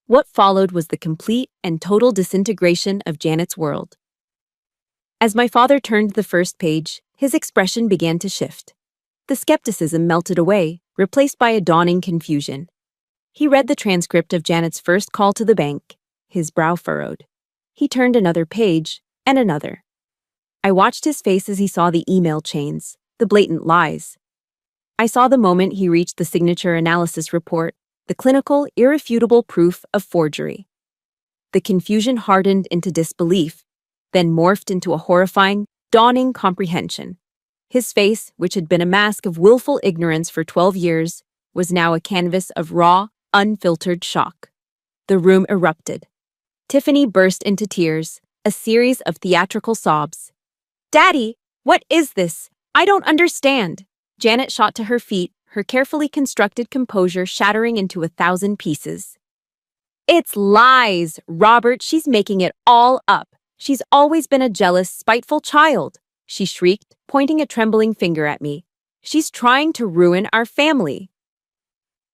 What followed was the complete and total disintegration of Janet's world. As my father turned the first page, his expression began to shift. The skepticism melted away, replaced by a dawning confusion. He read the transcript of Janet's first call to the bank, his brow furrowed. He turned another page, and another. I watched his face as he saw the email chains, the blatant lies. I saw the moment he reached the signature analysis report, the clinical, irrefutable proof of forgery. The confusion hardened into disbelief, then morphed into a horrifying, dawning comprehension. His face, which had been a mask of willful ignorance for 12 years, was now a canvas of raw, unfiltered shock. The room erupted. Tiffany burst into tears, a series of theatrical sobs. "Daddy, what is this? I don't understand." Janet shot to her feet, her carefully constructed composure shattering into 1,000 pieces. "It's lies, Robert. She's making it all up. She's always been a jealous, spiteful child," she shrieked, pointing a trembling finger at me. "She's trying to ruin our family."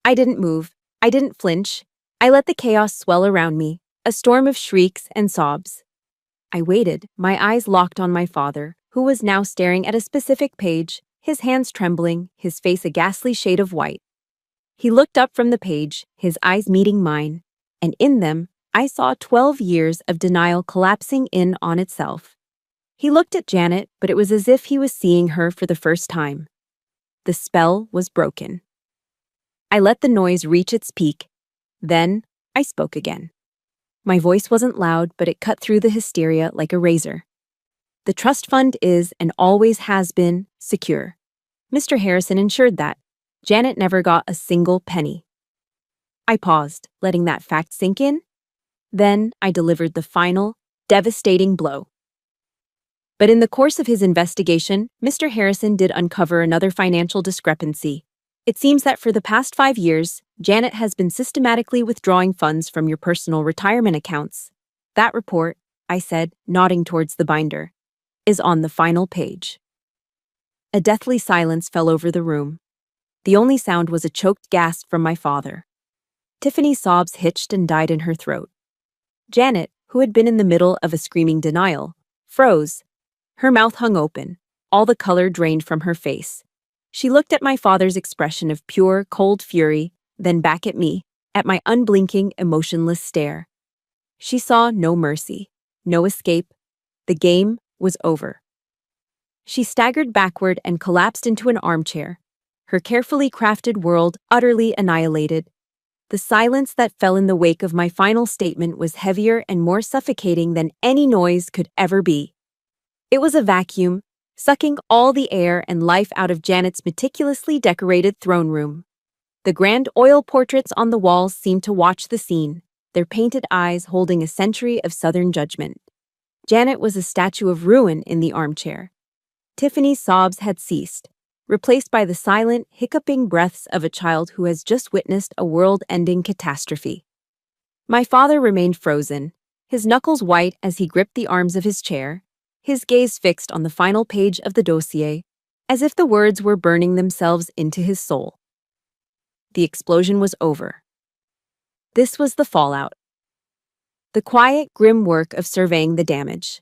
I didn't move. I didn't flinch. I let the chaos swell around me, a storm of shrieks and sobs. I waited, my eyes locked on my father, who was now staring at a specific page, his hands trembling, his face a ghastly shade of white. He looked up from the page, his eyes meeting mine, and in them, I saw 12 years of denial collapsing in on itself. He looked at Janet, but it was as if he was seeing her for the first time. The spell was broken. I let the noise reach its peak. Then, I spoke again. My voice wasn't loud, but it cut through the hysteria like a razor. The trust fund is, and always has been, secure. Mr. Harrison ensured that. Janet never got a single penny. I paused, letting that fact sink in. Then I delivered the final, devastating blow. But in the course of his investigation, Mr. Harrison did uncover another financial discrepancy. It seems that for the past 5 years, Janet has been systematically withdrawing funds from your personal retirement accounts. That report, I said, nodding towards the binder, is on the final page. A deathly silence fell over the room. The only sound was a choked gasp from my father. Tiffany's sobs hitched and died in her throat. Janet, who had been in the middle of a screaming denial, froze. Her mouth hung open, all the color drained from her face. She looked at my father's expression of pure, cold fury, then back at me, at my unblinking, emotionless stare. She saw no mercy, no escape. The game was over. She staggered backward and collapsed into an armchair, her carefully crafted world utterly annihilated. The silence that fell in the wake of my final statement was heavier and more suffocating than any noise could ever be. It was a vacuum, sucking all the air and life out of Janet's meticulously decorated throne room. The grand oil portraits on the walls seemed to watch the scene, their painted eyes holding a century of Southern judgment. Janet was a statue of ruin in the armchair. Tiffany's sobs had ceased, replaced by the silent, hiccuping breaths of a child who has just witnessed a world-ending catastrophe. My father remained frozen, his knuckles white as he gripped the arms of his chair, his gaze fixed on the final page of the dossier, as if the words were burning themselves into his soul. The explosion was over. This was the fallout. The quiet, grim work of surveying the damage.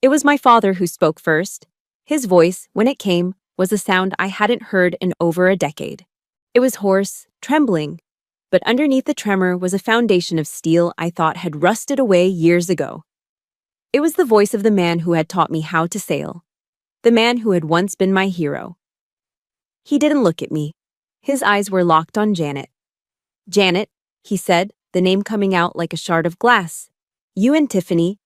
It was my father who spoke first. His voice, when it came, was a sound I hadn't heard in over a decade. It was hoarse, trembling, but underneath the tremor was a foundation of steel I thought had rusted away years ago. It was the voice of the man who had taught me how to sail, the man who had once been my hero. He didn't look at me. His eyes were locked on Janet. "Janet," he said, the name coming out like a shard of glass. "You and Tiffany,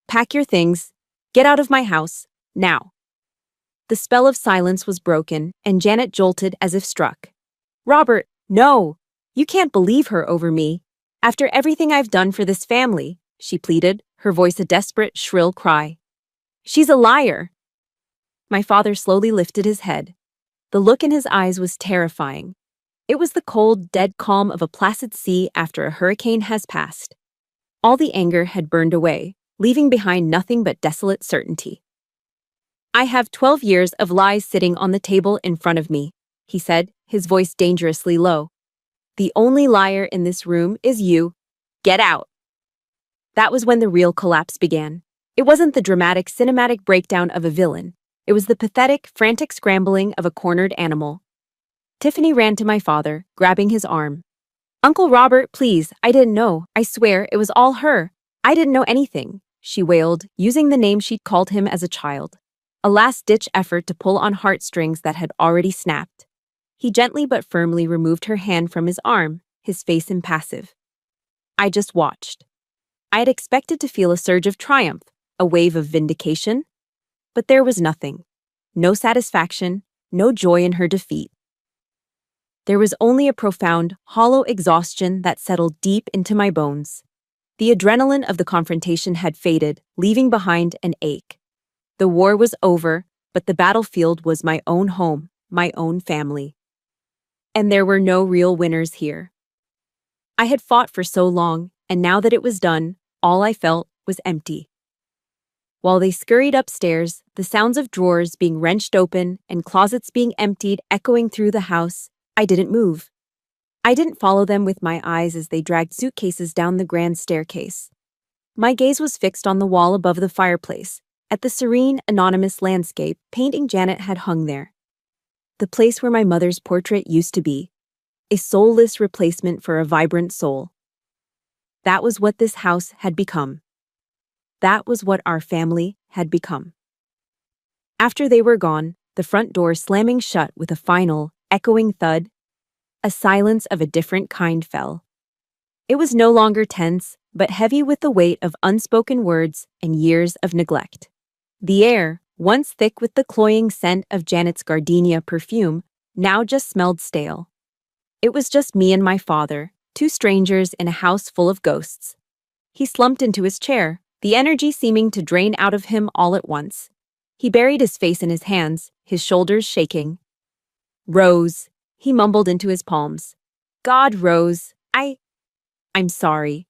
pack your things, get out of my house, now." The spell of silence was broken, and Janet jolted as if struck. "Robert, no! You can't believe her over me. After everything I've done for this family," she pleaded, her voice a desperate, shrill cry. "She's a liar." My father slowly lifted his head. The look in his eyes was terrifying. It was the cold, dead calm of a placid sea after a hurricane has passed. All the anger had burned away, leaving behind nothing but desolate certainty. "I have 12 years of lies sitting on the table in front of me," he said, his voice dangerously low. "The only liar in this room is you. Get out." That was when the real collapse began. It wasn't the dramatic, cinematic breakdown of a villain. It was the pathetic, frantic scrambling of a cornered animal. Tiffany ran to my father, grabbing his arm. "Uncle Robert, please, I didn't know. I swear, it was all her. I didn't know anything," she wailed, using the name she'd called him as a child. A last-ditch effort to pull on heartstrings that had already snapped. He gently but firmly removed her hand from his arm, his face impassive. I just watched. I had expected to feel a surge of triumph, a wave of vindication. But there was nothing. No satisfaction, no joy in her defeat. There was only a profound, hollow exhaustion that settled deep into my bones. The adrenaline of the confrontation had faded, leaving behind an ache. The war was over, but the battlefield was my own home, my own family. And there were no real winners here. I had fought for so long, and now that it was done, all I felt was empty. While they scurried upstairs, the sounds of drawers being wrenched open and closets being emptied echoing through the house, I didn't move. I didn't follow them with my eyes as they dragged suitcases down the grand staircase. My gaze was fixed on the wall above the fireplace, at the serene, anonymous landscape painting Janet had hung there. The place where my mother's portrait used to be, a soulless replacement for a vibrant soul. That was what this house had become. That was what our family had become. After they were gone, the front door slamming shut with a final, echoing thud, a silence of a different kind fell. It was no longer tense, but heavy with the weight of unspoken words and years of neglect. The air, once thick with the cloying scent of Janet's gardenia perfume, now just smelled stale. It was just me and my father, two strangers in a house full of ghosts. He slumped into his chair, the energy seeming to drain out of him all at once. He buried his face in his hands, his shoulders shaking. "Rose," he mumbled into his palms. "God, Rose, I'm sorry."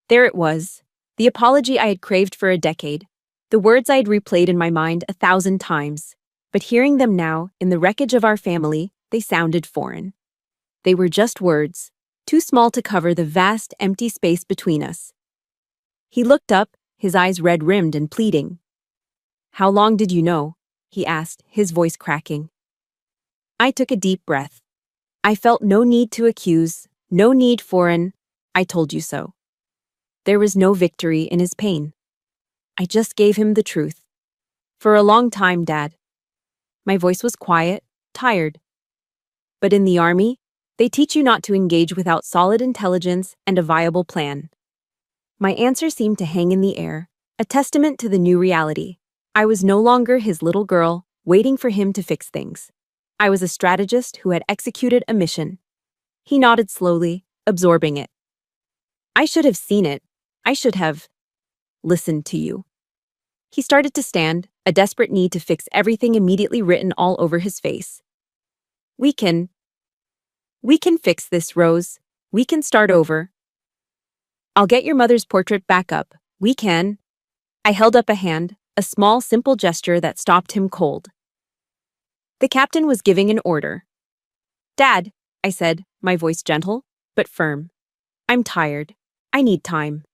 There it was, the apology I had craved for a decade, the words I had replayed in my mind 1,000 times, but hearing them now, in the wreckage of our family, they sounded foreign. They were just words, too small to cover the vast, empty space between us. He looked up, his eyes red-rimmed and pleading. "How long did you know?" he asked, his voice cracking. I took a deep breath. I felt no need to accuse, no need for an "I told you so." There was no victory in his pain. I just gave him the truth. "For a long time, Dad." My voice was quiet, tired. "But in the army, they teach you not to engage without solid intelligence and a viable plan." My answer seemed to hang in the air, a testament to the new reality. I was no longer his little girl, waiting for him to fix things. I was a strategist who had executed a mission. He nodded slowly, absorbing it. "I should have seen it. I should have listened to you." He started to stand, a desperate need to fix everything immediately written all over his face. We can fix this, Rose. We can start over. I'll get your mother's portrait back up. We can." I held up a hand, a small, simple gesture that stopped him cold. The captain was giving an order. "Dad," I said, my voice gentle, but firm. "I'm tired. I need time."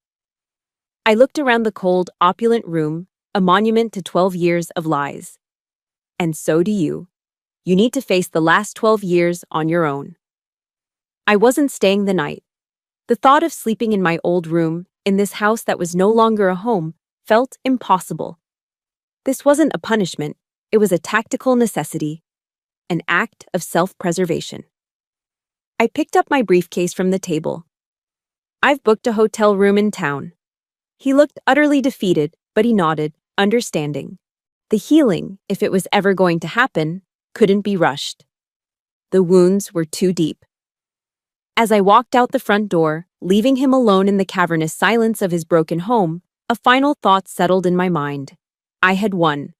I looked around the cold, opulent room, a monument to 12 years of lies. "And so do you. You need to face the last 12 years on your own." I wasn't staying the night. The thought of sleeping in my old room, in this house that was no longer a home, felt impossible. This wasn't a punishment, it was a tactical necessity, an act of self-preservation. I picked up my briefcase from the table. "I've booked a hotel room in town." He looked utterly defeated, but he nodded, understanding. The healing, if it was ever going to happen, couldn't be rushed. The wounds were too deep. As I walked out the front door, leaving him alone in the cavernous silence of his broken home, a final thought settled in my mind. I had won.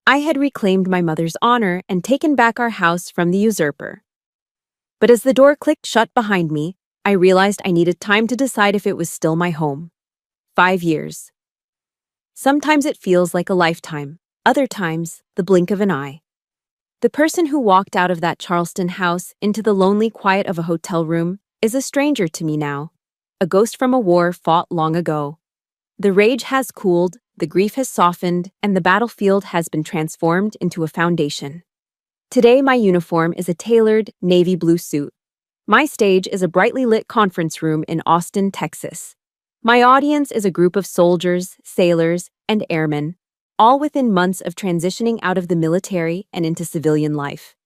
I had reclaimed my mother's honor and taken back our house from the usurper. But as the door clicked shut behind me, I realized I needed time to decide if it was still my home. 5 years. Sometimes it feels like a lifetime, other times, the blink of an eye. The person who walked out of that Charleston house into the lonely quiet of a hotel room is a stranger to me now, a ghost from a war fought long ago. The rage has cooled, the grief has softened, and the battlefield has been transformed into a foundation. Today, my uniform is a tailored navy blue suit. My stage is a brightly lit conference room in Austin, Texas. My audience is a group of soldiers, sailors, and airmen, all within months of transitioning out of the military and into civilian life.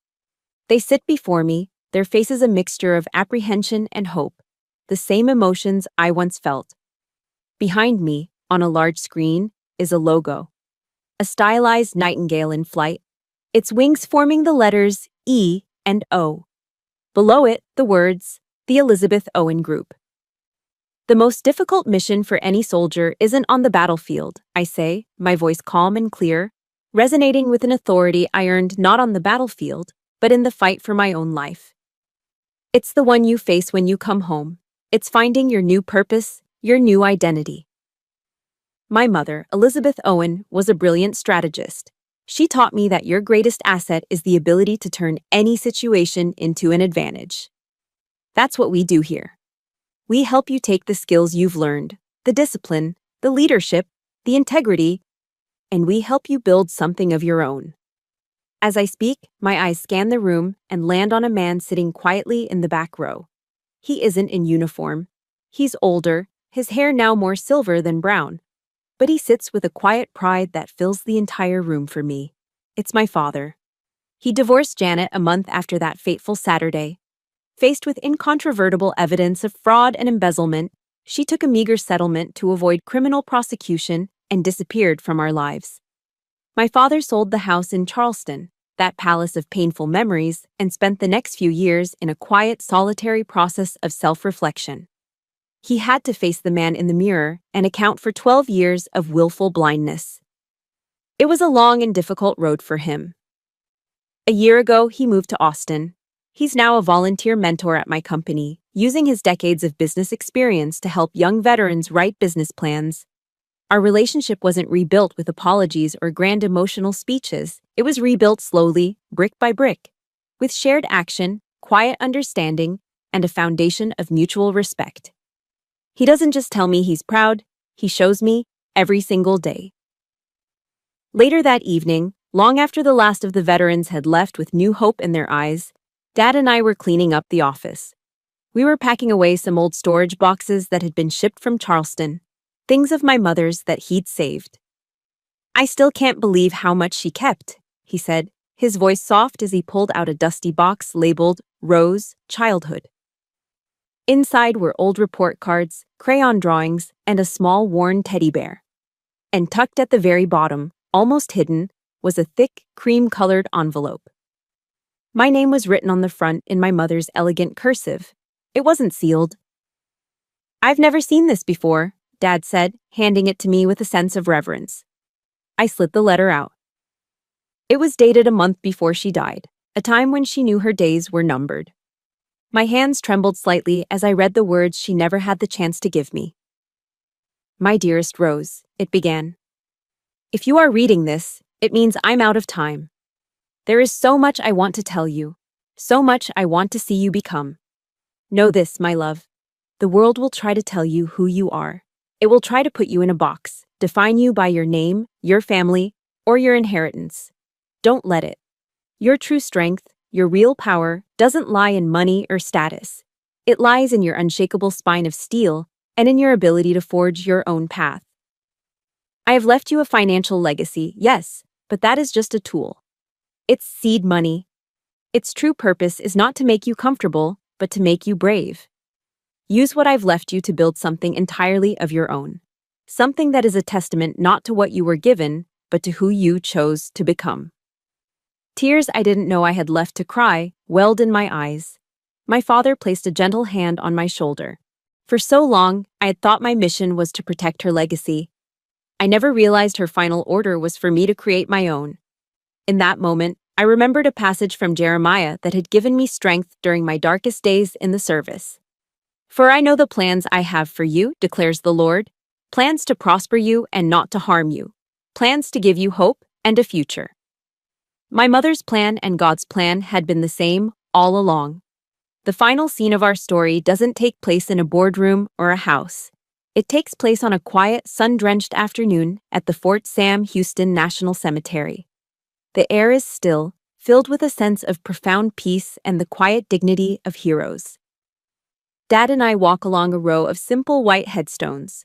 They sit before me, their faces a mixture of apprehension and hope, the same emotions I once felt. Behind me, on a large screen, is a logo. A stylized nightingale in flight, its wings forming the letters E and O. Below it, the words, "The Elizabeth Owen Group." The most difficult mission for any soldier isn't on the battlefield, I say, my voice calm and clear, resonating with an authority I earned not on the battlefield, but in the fight for my own life. It's the one you face when you come home. It's finding your new purpose, your new identity. My mother, Elizabeth Owen, was a brilliant strategist. She taught me that your greatest asset is the ability to turn any situation into an advantage. That's what we do here. We help you take the skills you've learned, the discipline, the leadership, the integrity, and we help you build something of your own. As I speak, my eyes scan the room and land on a man sitting quietly in the back row. He isn't in uniform. He's older, his hair now more silver than brown. But he sits with a quiet pride that fills the entire room for me. It's my father. He divorced Janet a month after that fateful Saturday. Faced with incontrovertible evidence of fraud and embezzlement, she took a meager settlement to avoid criminal prosecution and disappeared from our lives. My father sold the house in Charleston, that palace of painful memories, and spent the next few years in a quiet, solitary process of self-reflection. He had to face the man in the mirror and account for 12 years of willful blindness. It was a long and difficult road for him. A year ago, he moved to Austin. He's now a volunteer mentor at my company, using his decades of business experience to help young veterans write business plans. Our relationship wasn't rebuilt with apologies or grand emotional speeches. It was rebuilt slowly, brick by brick, with shared action, quiet understanding, and a foundation of mutual respect. He doesn't just tell me he's proud, he shows me every single day. Later that evening, long after the last of the veterans had left with new hope in their eyes, Dad and I were cleaning up the office. We were packing away some old storage boxes that had been shipped from Charleston, things of my mother's that he'd saved. "I still can't believe how much she kept," he said, his voice soft as he pulled out a dusty box labeled Rose, Childhood. Inside were old report cards, crayon drawings, and a small worn teddy bear. And tucked at the very bottom, almost hidden, was a thick, cream-colored envelope. My name was written on the front in my mother's elegant cursive. It wasn't sealed. "I've never seen this before," Dad said, handing it to me with a sense of reverence. I slid the letter out. It was dated a month before she died, a time when she knew her days were numbered. My hands trembled slightly as I read the words she never had the chance to give me. "My dearest Rose," it began. "If you are reading this, it means I'm out of time. There is so much I want to tell you, so much I want to see you become. Know this, my love. The world will try to tell you who you are. It will try to put you in a box, define you by your name, your family, or your inheritance. Don't let it. Your true strength, your real power, doesn't lie in money or status. It lies in your unshakable spine of steel and in your ability to forge your own path. I have left you a financial legacy, yes, but that is just a tool. It's seed money. Its true purpose is not to make you comfortable, but to make you brave. Use what I've left you to build something entirely of your own. Something that is a testament not to what you were given, but to who you chose to become." Tears I didn't know I had left to cry welled in my eyes. My father placed a gentle hand on my shoulder. For so long, I had thought my mission was to protect her legacy. I never realized her final order was for me to create my own. In that moment, I remembered a passage from Jeremiah that had given me strength during my darkest days in the service. "For I know the plans I have for you, declares the Lord, plans to prosper you and not to harm you, plans to give you hope and a future." My mother's plan and God's plan had been the same all along. The final scene of our story doesn't take place in a boardroom or a house. It takes place on a quiet, sun-drenched afternoon at the Fort Sam Houston National Cemetery. The air is still, filled with a sense of profound peace and the quiet dignity of heroes. Dad and I walk along a row of simple white headstones.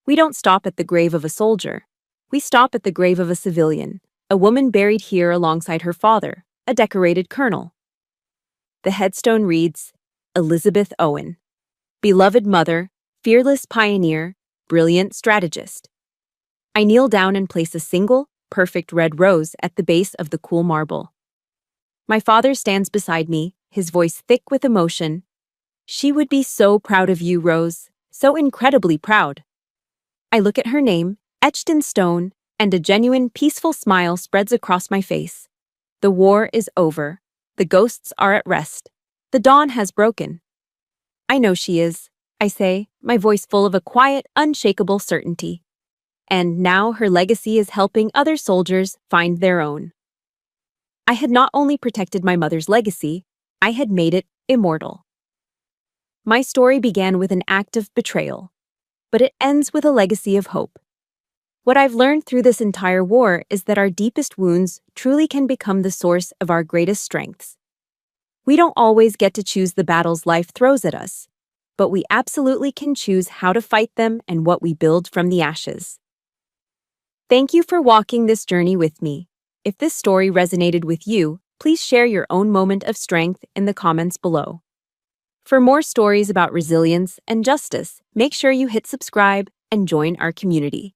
We don't stop at the grave of a soldier. We stop at the grave of a civilian, a woman buried here alongside her father, a decorated colonel. The headstone reads, Elizabeth Owen, beloved mother, fearless pioneer, brilliant strategist. I kneel down and place a single, perfect red rose at the base of the cool marble. My father stands beside me, his voice thick with emotion. "She would be so proud of you, Rose, so incredibly proud." I look at her name, etched in stone, and a genuine, peaceful smile spreads across my face. The war is over. The ghosts are at rest. The dawn has broken. "I know she is," I say, my voice full of a quiet, unshakable certainty. And now her legacy is helping other soldiers find their own. I had not only protected my mother's legacy, I had made it immortal. My story began with an act of betrayal, but it ends with a legacy of hope. What I've learned through this entire war is that our deepest wounds truly can become the source of our greatest strengths. We don't always get to choose the battles life throws at us, but we absolutely can choose how to fight them and what we build from the ashes. Thank you for walking this journey with me. If this story resonated with you, please share your own moment of strength in the comments below. For more stories about resilience and justice, make sure you hit subscribe and join our community.